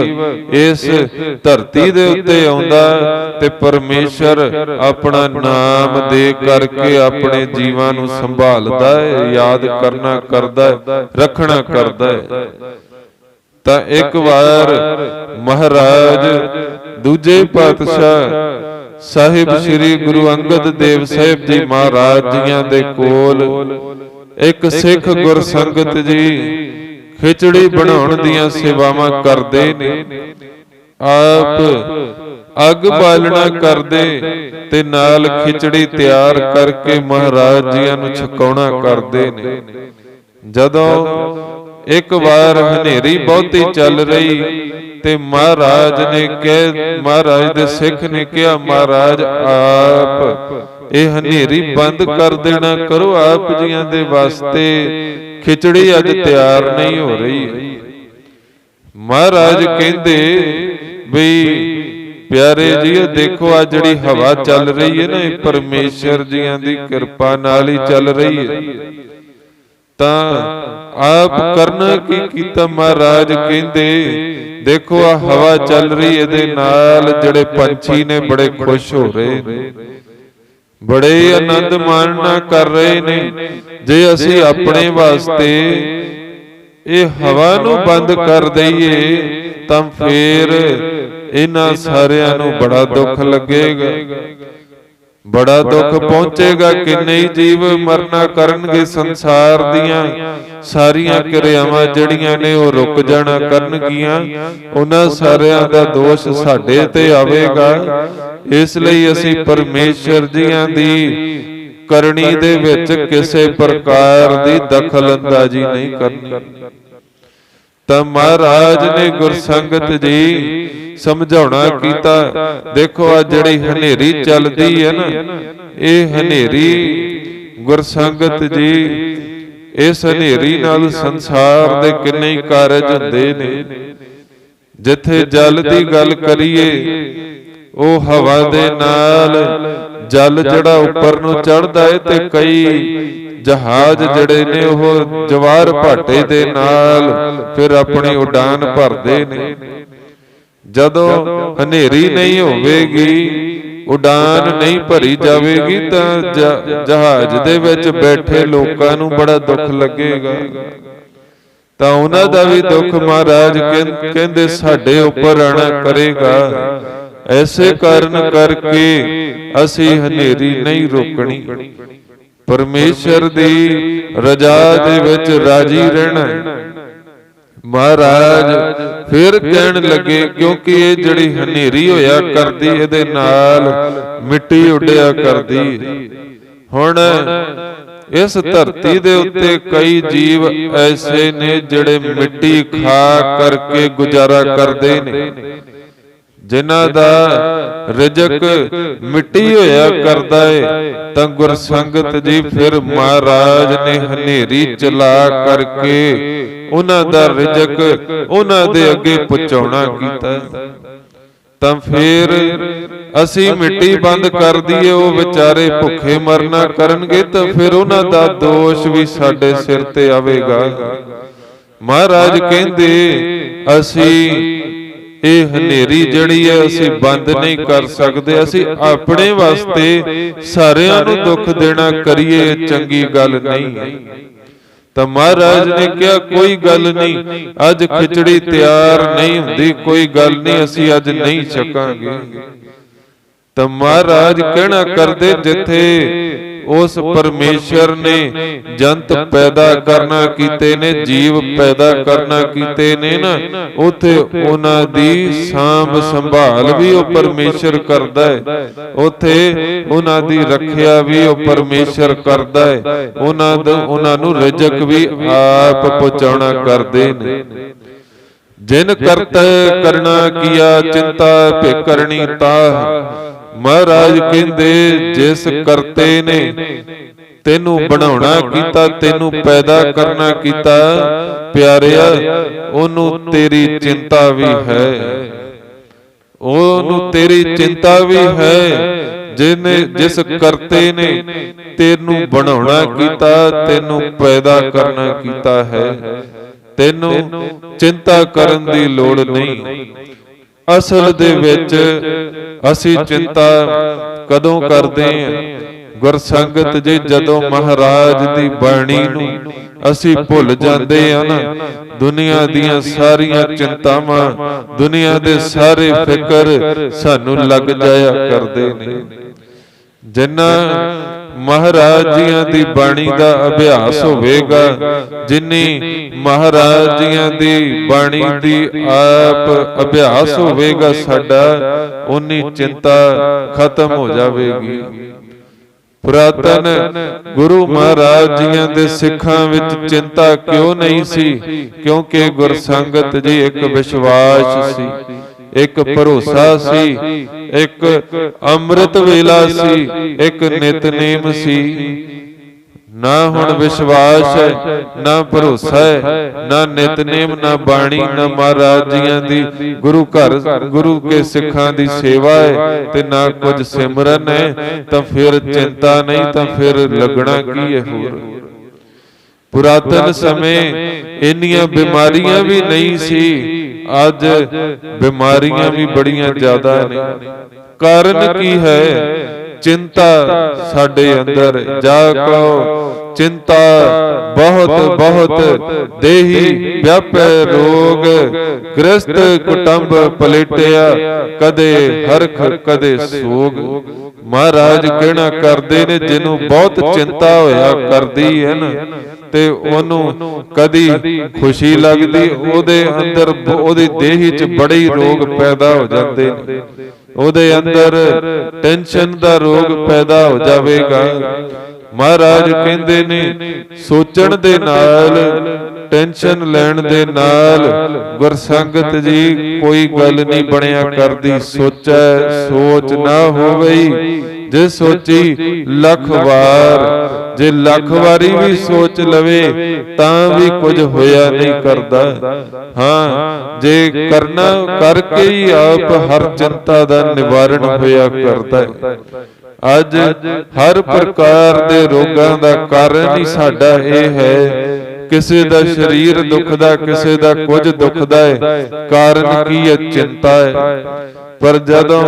ਇਸ ਧਰਤੀ ਦੇ ਉੱਤੇ ਆਉਂਦਾ ਤੇ ਪਰਮੇਸ਼ਰ ਆਪਣਾ ਨਾਮ ਦੇ ਕਰਕੇ ਆਪਣੇ ਜੀਵਾਂ ਨੂੰ ਸੰਭਾਲਦਾ ਹੈ, ਯਾਦ ਕਰਨਾ ਕਰਦਾ ਹੈ, ਰੱਖਣਾ ਕਰਦਾ ਹੈ। ਤਾਂ ਇੱਕ ਵਾਰ ਮਹਾਰਾਜ ਦੂਜੇ ਪਾਤਸ਼ਾਹ ਸਾਹਿਬ ਸ੍ਰੀ ਗੁਰੂ ਅੰਗਦ ਦੇਵ ਸਾਹਿਬ ਜੀ ਮਹਾਰਾਜ ਜੀਆਂ ਦੇ ਕੋਲ ਇੱਕ ਸਿੱਖ ਗੁਰਸੰਗਤ ਜੀ ਖਿਚੜੀ ਬਣਾਉਣ ਦੀਆਂ ਸੇਵਾਵਾਂ ਕਰਦੇ ਨੇ। ਆਪ ਅੱਗ ਬਾਲਣਾ ਕਰਦੇ ਤੇ ਨਾਲ ਖਿਚੜੀ ਤਿਆਰ ਕਰਕੇ ਮਹਾਰਾਜ ਜੀਆਂ ਨੂੰ ਛਕਾਉਣਾ ਕਰਦੇ ਨੇ। ਜਦੋਂ ਇੱਕ ਵਾਰ ਹਨੇਰੀ ਬਹੁਤੀ ਚੱਲ ਰਹੀ ਤੇ ਮਹਾਰਾਜ ਦੇ ਸਿੱਖ ਨੇ ਕਿਹਾ, ਮਹਾਰਾਜ ਆਪ ਇਹ ਹਨੇਰੀ ਬੰਦ ਕਰ ਦੇਣਾ ਕਰੋ, ਆਪ ਜੀਆਂ ਦੇ ਵਾਸਤੇ ਖਿਚੜੀ ਅੱਜ ਤਿਆਰ ਨਹੀਂ ਹੋ ਰਹੀ। ਮਹਾਰਾਜ ਕਹਿੰਦੇ ਬਈ ਪਿਆਰੇ ਜੀ, ਦੇਖੋ ਆ ਜਿਹੜੀ ਹਵਾ ਚੱਲ ਰਹੀ ਹੈ ਨਾ, ਇਹ ਪਰਮੇਸ਼ਰ ਜੀਆਂ ਦੀ ਕਿਰਪਾ ਨਾਲ ਹੀ ਚੱਲ ਰਹੀ ਹੈ। ਤਾਂ ਆਪ ਕਰਨਾ ਕੀ ਕੀਤਾ? ਮਹਾਰਾਜ ਕਹਿੰਦੇ ਦੇਖੋ ਆ ਹਵਾ ਚੱਲ ਰਹੀ, ਇਹਦੇ ਨਾਲ ਜਿਹੜੇ ਪੰਛੀ ਨੇ ਬੜੇ ਖੁਸ਼ ਹੋ ਰਹੇ ਨੇ, ਬੜੇ ਆਨੰਦ ਮਾਣਨਾ ਕਰ ਰਹੇ ਨੇ। ਜੇ ਅਸੀਂ ਆਪਣੇ ਵਾਸਤੇ ਇਹ ਹਵਾ ਨੂੰ ਬੰਦ ਕਰ ਦਈਏ ਤਾਂ ਫੇਰ ਇਹਨਾਂ ਸਾਰਿਆਂ ਨੂੰ ਬੜਾ ਦੁੱਖ ਲੱਗੇਗਾ, ਬੜਾ ਦੁੱਖ ਪਹੁੰਚੇਗਾ। ਕਿੰਨੇ ਹੀ ਜੀਵ ਮਰਨਾ ਕਰਨਗੇ, ਸੰਸਾਰ ਦੀਆਂ ਸਾਰੀਆਂ ਕਿਰਿਆਵਾਂ ਜਿਹੜੀਆਂ ਨੇ ਉਹ ਰੁਕ ਜਾਣਾ ਕਰਨਗੀਆਂ, ਉਹਨਾਂ ਸਾਰਿਆਂ ਦਾ ਦੋਸ਼ ਸਾਡੇ ਤੇ ਆਵੇਗਾ। ਇਸ ਲਈ ਅਸੀਂ ਪਰਮੇਸ਼ਰ ਜੀਆਂ ਦੀ ਕਰਨੀ ਦੇ ਵਿੱਚ ਕਿਸੇ ਪ੍ਰਕਾਰ ਦੀ ਦਖਲ ਅੰਦਾਜ਼ੀ ਨਹੀਂ ਕਰਨੀ। ਤਾਂ ਮਹਾਰਾਜ ਨੇ ਗੁਰਸੰਗਤ ਜੀ ਸਮਝਾਉਣਾ ਕੀਤਾ, ਦੇਖੋ ਆ ਜਿਹੜੀ ਹਨੇਰੀ ਚੱਲਦੀ ਹੈ ਨਾ, ਇਹ ਹਨੇਰੀ ਗੁਰਸੰਗਤ ਜੀ, ਇਸ ਹਨੇਰੀ ਨਾਲ ਸੰਸਾਰ ਦੇ ਕਿੰਨੇ ਹੀ ਕਾਰਜ ਹੁੰਦੇ ਨੇ। ਜਿੱਥੇ ਜਲ ਦੀ ਗੱਲ ਕਰੀਏ, ਉਹ ਹਵਾ ਦੇ ਨਾਲ ਜਲ ਜਿਹੜਾ ਉੱਪਰ ਨੂੰ ਚੜ੍ਹਦਾ ਹੈ, ਤੇ ਕਈ ਜਹਾਜ਼ ਜਿਹੜੇ ਨੇ ਉਹ ਜਵਾਰ ਭਾਟੇ ਦੇ ਨਾਲ ਫਿਰ ਆਪਣੀ ਉਡਾਨ ਭਰਦੇ ਨੇ। ਜਦੋਂ ਹਨੇਰੀ ਨਹੀਂ ਹੋਵੇਗੀ, ਉਡਾਨ ਨਹੀਂ ਭਰੀ ਜਾਵੇਗੀ, ਤਾਂ ਜਹਾਜ਼ ਦੇ ਵਿੱਚ ਬੈਠੇ ਲੋਕਾਂ ਨੂੰ ਬੜਾ ਦੁੱਖ ਲੱਗੇਗਾ। ਤਾਂ ਉਹਨਾਂ ਦਾ ਵੀ ਦੁੱਖ ਮਹਾਰਾਜ ਕਹਿੰਦੇ ਸਾਡੇ ਉੱਪਰ ਆਣਾ ਕਰੇਗਾ। ਐਸੇ ਕਾਰਨ ਕਰਕੇ ਅਸੀਂ ਹਨੇਰੀ ਨਹੀਂ ਰੋਕਣੀ, ਪਰਮੇਸ਼ਰ ਦੀ ਰਜ਼ਾ ਦੇ ਵਿੱਚ ਰਾਜੀ ਰਹਿਣਾ। ਮਹਾਰਾਜ ਫਿਰ ਕਹਿਣ ਲੱਗੇ, ਕਿਉਂਕਿ ਇਹ ਜਿਹੜੀ ਹਨੇਰੀ ਹੋਇਆ ਕਰਦੀ, ਇਹਦੇ ਨਾਲ ਮਿੱਟੀ ਉੱਡਿਆ ਕਰਦੀ। ਹੁਣ ਇਸ ਧਰਤੀ ਦੇ ਉੱਤੇ ਕਈ ਜੀਵ ਐਸੇ ਨੇ ਜਿਹੜੇ ਮਿੱਟੀ ਖਾ ਕਰਕੇ ਗੁਜ਼ਾਰਾ ਕਰਦੇ ਨੇ, ਜਿਨ੍ਹਾਂ ਦਾ ਰਿਜ਼ਕ ਮਿੱਟੀ ਹੋਇਆ ਕਰਦਾ ਹੈ। ਤਾਂ ਗੁਰਸੰਗਤ ਜੀ ਫਿਰ ਮਹਾਰਾਜ ਨੇ ਹਨੇਰੀ ਚਲਾ ਕਰਕੇ ਉਹਨਾਂ ਦਾ ਰਿਜ਼ਕ ਉਹਨਾਂ ਦੇ ਅੱਗੇ ਪਹੁੰਚਾਉਣਾ ਕੀਤਾ। ਤਾਂ ਫਿਰ ਅਸੀਂ ਮਿੱਟੀ ਬੰਦ ਕਰ ਦਈਏ, ਉਹ ਵਿਚਾਰੇ ਭੁੱਖੇ ਮਰਨਾ ਕਰਨਗੇ, ਤਾਂ ਫਿਰ ਉਹਨਾਂ ਦਾ ਦੋਸ਼ ਵੀ ਸਾਡੇ ਸਿਰ ਤੇ ਆਵੇਗਾ। ਮਹਾਰਾਜ ਕਹਿੰਦੇ ਅਸੀਂ ਇਹ ਹਨੇਰੀ ਜਿਹੜੀ ਹੈ ਅਸੀਂ ਬੰਦ ਨਹੀਂ ਕਰ ਸਕਦੇ, ਅਸੀਂ ਆਪਣੇ ਵਾਸਤੇ ਸਾਰਿਆਂ ਨੂੰ ਦੁੱਖ ਦੇਣਾ ਕਰੀਏ, ਚੰਗੀ ਗੱਲ ਨਹੀਂ। ਤਾਂ ਮਹਾਰਾਜ ਨੇ ਕਿਹਾ ਕੋਈ ਗੱਲ ਨਹੀਂ, ਅੱਜ ਖਿਚੜੀ ਤਿਆਰ ਨਹੀਂ ਹੁੰਦੀ, ਕੋਈ ਗੱਲ ਨਹੀਂ, ਅਸੀਂ ਅੱਜ ਨਹੀਂ ਛਕਾਂਗੇ। ਤਾਂ ਮਹਾਰਾਜ ਕਹਿਣਾ ਕਰਦੇ, ਜਿੱਥੇ ਉਸ ਪਰਮੇਸ਼ਰ ਨੇ ਜੰਤ ਪੈਦਾ ਕਰਨਾ ਕੀਤੇ ਨੇ, ਜੀਵ ਪੈਦਾ ਕਰਨਾ ਕੀਤੇ ਨੇ ਨਾ, ਉਥੇ ਉਹਨਾਂ ਦੀ ਸਾਂਭ ਸੰਭਾਲ ਵੀ ਉਹ ਪਰਮੇਸ਼ਰ ਕਰਦਾ ਹੈ, ਉਥੇ ਉਹਨਾਂ ਦੀ ਰੱਖਿਆ ਵੀ ਉਹ ਪਰਮੇਸ਼ਰ ਕਰਦਾ ਹੈ, ਉਹਨਾਂ ਨੂੰ ਰਿਜ਼ਕ ਵੀ ਆਪ ਪਹੁੰਚਾਉਣਾ ਕਰਦੇ ਨੇ। ਜਿਨ ਕਰਤ ਕਰਨਾ ਕੀਆ ਚਿੰਤਾ ਭੇ ਕਰਨੀ ਤਾਹ। ਮਹਾਰਾਜ ਕਹਿੰਦੇ ਜਿਸ ਕਰਤੇ ਨੇ ਤੈਨੂੰ ਬਣਾਉਣਾ ਕੀਤਾ, ਤੈਨੂੰ ਪੈਦਾ ਕਰਨਾ ਕੀਤਾ, ਪਿਆਰਿਆ ਉਹਨੂੰ ਤੇਰੀ ਚਿੰਤਾ ਵੀ ਹੈ, ਉਹਨੂੰ ਤੇਰੀ ਚਿੰਤਾ ਵੀ ਹੈ। ਜਿਸ ਕਰਤੇ ਨੇ ਤੈਨੂੰ ਬਣਾਉਣਾ ਕੀਤਾ, ਤੈਨੂੰ ਪੈਦਾ ਕਰਨਾ ਕੀਤਾ ਹੈ, ਤੈਨੂੰ ਚਿੰਤਾ ਕਰਨ ਦੀ ਲੋੜ ਨਹੀਂ। ਅਸਲ ਦੇ ਵਿੱਚ ਅਸੀਂ ਚਿੰਤਾ ਕਦੋਂ ਕਰਦੇ ਹਾਂ? ਗੁਰਸੰਗਤ ਜੀ, ਜਦੋਂ ਮਹਾਰਾਜ ਦੀ ਬਾਣੀ ਨੂੰ ਅਸੀਂ ਭੁੱਲ ਜਾਂਦੇ ਹਾਂ ਨਾ, ਦੁਨੀਆ ਦੀਆਂ ਸਾਰੀਆਂ ਚਿੰਤਾਵਾਂ, ਦੁਨੀਆ ਦੇ ਸਾਰੇ ਫਿਕਰ ਸਾਨੂੰ ਲੱਗ ਜਾਇਆ ਕਰਦੇ ਨੇ। ਜਿਨ੍ਹਾਂ ਮਹਾਰਾਜ ਜੀਆਂ ਦੀ ਬਾਣੀ ਦਾ ਅਭਿਆਸ ਹੋਵੇਗਾ, ਜਿਨੀ ਮਹਾਰਾਜ ਜੀਆਂ ਦੀ ਬਾਣੀ ਦੀ ਆਪ ਅਭਿਆਸ ਹੋਵੇਗਾ ਸਾਡਾ, ਉਨੀ ਚਿੰਤਾ ਖਤਮ ਹੋ ਜਾਵੇਗੀ। ਪੁਰਾਤਨ ਗੁਰੂ ਮਹਾਰਾਜ ਜੀਆਂ ਦੇ ਸਿੱਖਾਂ ਵਿੱਚ ਚਿੰਤਾ ਕਿਉਂ ਨਹੀਂ ਸੀ? ਕਿਉਂਕਿ ਗੁਰਸੰਗਤ ਜੀ ਇੱਕ ਵਿਸ਼ਵਾਸ ਸੀ, ਇੱਕ ਭਰੋਸਾ ਸੀ, ਇੱਕ ਅੰਮ੍ਰਿਤ ਵੇਲਾ ਸੀ, ਇੱਕ ਨਿਤਨੇਮ ਸੀ। ਨਾ ਹੁਣ ਵਿਸ਼ਵਾਸ ਹੈ, ਨਾ ਭਰੋਸਾ ਹੈ, ਨਾ ਨਿਤਨੇਮ, ਨਾ ਬਾਣੀ, ਨਾ ਮਹਾਰਾਜ ਜੀਆਂ ਦੀ ਗੁਰੂ ਘਰ ਗੁਰੂ ਕੇ ਸਿੱਖਾਂ ਦੀ ਸੇਵਾ ਹੈ, ਤੇ ਨਾ ਕੁਝ ਸਿਮਰਨ ਹੈ, ਤਾਂ ਫਿਰ ਚਿੰਤਾ ਨਹੀਂ, ਤਾਂ ਫਿਰ ਲੱਗਣਾ ਕੀ ਹੈ ਹੋਰ। ਪੁਰਾਤਨ ਸਮੇਂ ਇੰਨੀਆਂ ਬਿਮਾਰੀਆਂ ਵੀ ਨਹੀਂ ਸੀ, ਅੱਜ ਬਿਮਾਰੀਆਂ ਵੀ ਬੜੀਆਂ ਜ਼ਿਆਦਾ ਨੇ। ਕਾਰਨ ਕੀ ਹੈ? ਚਿੰਤਾ ਸਾਡੇ ਅੰਦਰ। ਜਾ ਕੋ ਚਿੰਤਾ ਬਹੁਤ ਬਹੁਤ ਦੇਹੀ ਵਿਆਪੈ ਰੋਗ, ਗ੍ਰਸਤ ਕੁਟੰਬ ਪਲੇਟਿਆ, ਕਦੇ ਹਰਖ ਕਦੇ ਸੋਗ। ਮਹਾਰਾਜ ਕਹਿਣਾ ਕਰਦੇ ਨੇ, ਜਿਹਨੂੰ ਬਹੁਤ ਚਿੰਤਾ ਹੋਇਆ ਕਰਦੀ ਹੈ ਨਾ, ਤੇ ਉਹਨੂੰ ਕਦੀ ਖੁਸ਼ੀ ਲੱਗਦੀ, ਉਹਦੇ ਅੰਦਰ ਉਹਦੀ ਦੇਹੀ 'ਚ ਬੜੇ ਹੀ ਰੋਗ ਪੈਦਾ ਹੋ ਜਾਂਦੇ ਨੇ, ਉਹਦੇ ਅੰਦਰ ਟੈਨਸ਼ਨ ਦਾ ਰੋਗ ਪੈਦਾ ਹੋ ਜਾਵੇਗਾ। ਮਹਾਰਾਜ ਕਹਿੰਦੇ ਨੇ, ਸੋਚਣ ਦੇ ਨਾਲ, ਟੈਨਸ਼ਨ ਲੈਣ ਦੇ ਨਾਲ ਗੁਰਸੰਗਤ ਜੀ ਕੋਈ ਗੱਲ ਨਹੀਂ ਬਣਿਆ ਕਰਦੀ। ਸੋਚੈ ਸੋਚ ਨਾ ਹੋਵਈ, ਜੇ ਸੋਚੀ ਲੱਖ ਵਾਰ। ਜੇ ਲੱਖ ਵਾਰੀ ਵੀ ਸੋਚ ਲਵੇ ਤਾਂ ਵੀ ਕੁਝ ਹੋਇਆ ਨਹੀਂ ਕਰਦਾ। ਹਾਂ, ਜੇ ਕਰਨਾ ਕਰਕੇ ਹੀ ਆਪ ਹਰ ਚਿੰਤਾ ਦਾ ਨਿਵਾਰਣ ਹੋਇਆ ਕਰਦਾ ਹੈ। ਅੱਜ ਹਰ ਪ੍ਰਕਾਰ ਦੇ ਰੋਗਾਂ ਦਾ ਕਾਰਨ ਹੀ ਸਾਡਾ ਇਹ ਹੈ। ਕਿਸੇ ਦਾ ਸਰੀਰ ਦੁਖਦਾ, ਕਿਸੇ ਦਾ ਕੁਝ ਦੁਖਦਾ ਹੈ, ਕਾਰਨ ਕੀ ਹੈ? ਚਿੰਤਾ ਹੈ। ਪਰ ਜਦੋਂ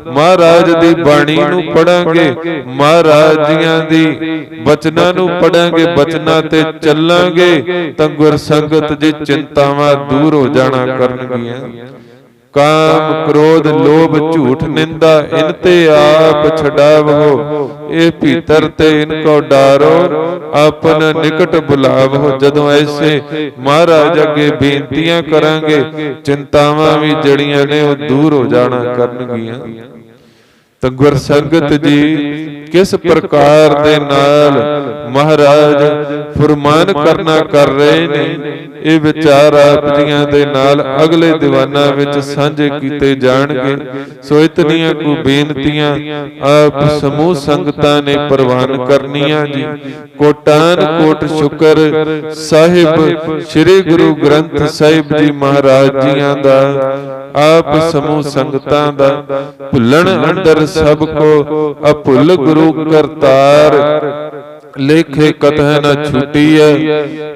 ਮਹਾਰਾਜ ਦੀ ਬਾਣੀ ਨੂੰ ਪੜਾਂਗੇ, ਮਹਾਰਾਜ ਜੀਆਂ ਦੀ ਬਚਨਾਂ ਨੂੰ ਪੜਾਂਗੇ, ਬਚਨਾਂ ਤੇ ਚੱਲਾਂਗੇ, ਤਾਂ ਗੁਰਸੰਗਤ ਜੀ ਚਿੰਤਾਵਾਂ ਦੂਰ ਹੋ ਜਾਣਾ ਕਰਨਗੀਆਂ। ਕਾਮ ਕ੍ਰੋਧ ਲੋਭ ਝੂਠ ਨਿੰਦਾ, ਇਨ ਤੇ ਆਪ ਛਡਾਵੋ, ਇਹ ਭੀਤਰ ਤੇ ਇਨ ਕੋ ਡਾਰੋ, ਆਪਨ ਨਿਕਟ ਬੁਲਾਵੋ। ਜਦੋਂ ਐਸੇ ਮਹਾਰਾਜ ਅੱਗੇ ਬੇਨਤੀਆਂ ਕਰਾਂਗੇ, ਚਿੰਤਾਵਾਂ ਵੀ ਜਿਹੜੀਆਂ ਨੇ ਉਹ ਦੂਰ ਹੋ ਜਾਣਾ ਕਰਨਗੀਆਂ। ਤਾਂ ਗੁਰਸੰਗਤ ਜੀ ਕਿਸ ਪ੍ਰਕਾਰ ਦੇ ਨਾਲ ਮਹਾਰਾਜ ਫਰਮਾਨ ਕਰਨਾ ਕਰ ਰਹੇ ਨੇ, ਇਹ ਵਿਚਾਰ ਆਪ ਜੀਆਂ ਦੇ ਨਾਲ ਅਗਲੇ ਦੀਵਾਨਾਂ ਵਿੱਚ ਸਾਂਝੇ ਕੀਤੇ ਜਾਣਗੇ। ਸੋ ਇਤਨੀਆਂ ਕੁ ਬੇਨਤੀਆਂ ਆਪ ਸਮੂਹ ਸੰਗਤਾਂ ਨੇ ਪ੍ਰਵਾਨ ਕਰਨੀਆਂ ਜੀ। ਕੋਟਾਨ ਕੋਟ ਸ਼ੁਕਰ ਸਾਹਿਬ ਸ੍ਰੀ ਗੁਰੂ ਗ੍ਰੰਥ ਸਾਹਿਬ ਜੀ ਮਹਾਰਾਜ ਜੀਆਂ ਦਾ, ਆਪ ਸਮੂਹ ਸੰਗਤਾਂ ਦਾ। ਭੁੱਲਣ ਅੰਦਰ ਸਭ ਕੋ ਅਭੁੱਲ ਗੁਰੂ ਕਰਤਾਰ, लेखे कतह न छूटी है।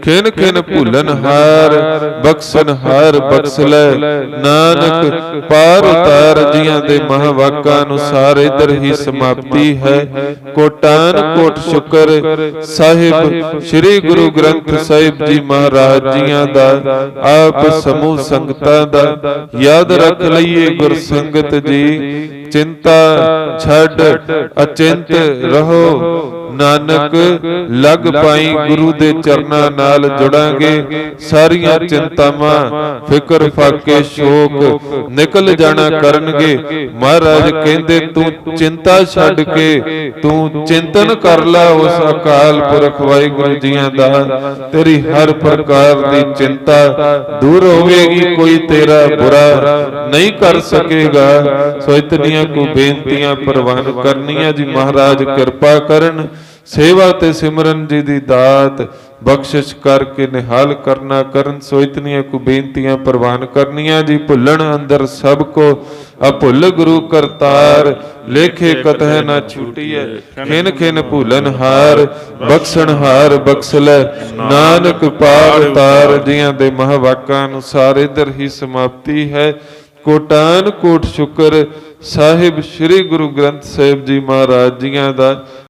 खिन खिन भूलन हार बख्शन हार बख्श लै। नानक पार उतार जियां दे महावाका अनुसार इधर ही समाप्ति है। कोटान कोट शुकर साहिब श्री गुरु ग्रंथ साहिब जी महाराज जियां दा आप समूह संगतां दा याद रख लईए गुर संगत जी। चिंता छड़ अचिंत रहो नानक लग पाई गुरु दे चरना नाल जुड़ांगे। सारियां चिंतावां फिकर फाके शोक निकल जाना करनगे। महाराज कहंदे तू चिंता छड़ के तू चिंतन कर ला उस अकाल पुरख वाहिगुरू जियां दा। तेरी हर प्रकार दी चिंता दूर होवेगी, कोई तेरा बुरा नहीं कर सकेगा। सो इतनियां को बेनतियां प्रवान करनियां जी। महाराज किरपा करन सेवा ते सिमरन जी दी दात बख्शिश करके निहाल करना करन। सो इतनियां को बेनतियां प्रवान करनियां जी। भुलन अंदर सब को अभुल गुरु करतार लेखे कतह न छूटी है। खिन खिन भूलन हार बख्शन हार बख्श लै। नानक पार तार जियां दे महावाका अनुसार इधर ही समाप्ति है। कोटान कोट शुकर साहिब श्री गुरु ग्रंथ साहिब जी महाराज जियां दा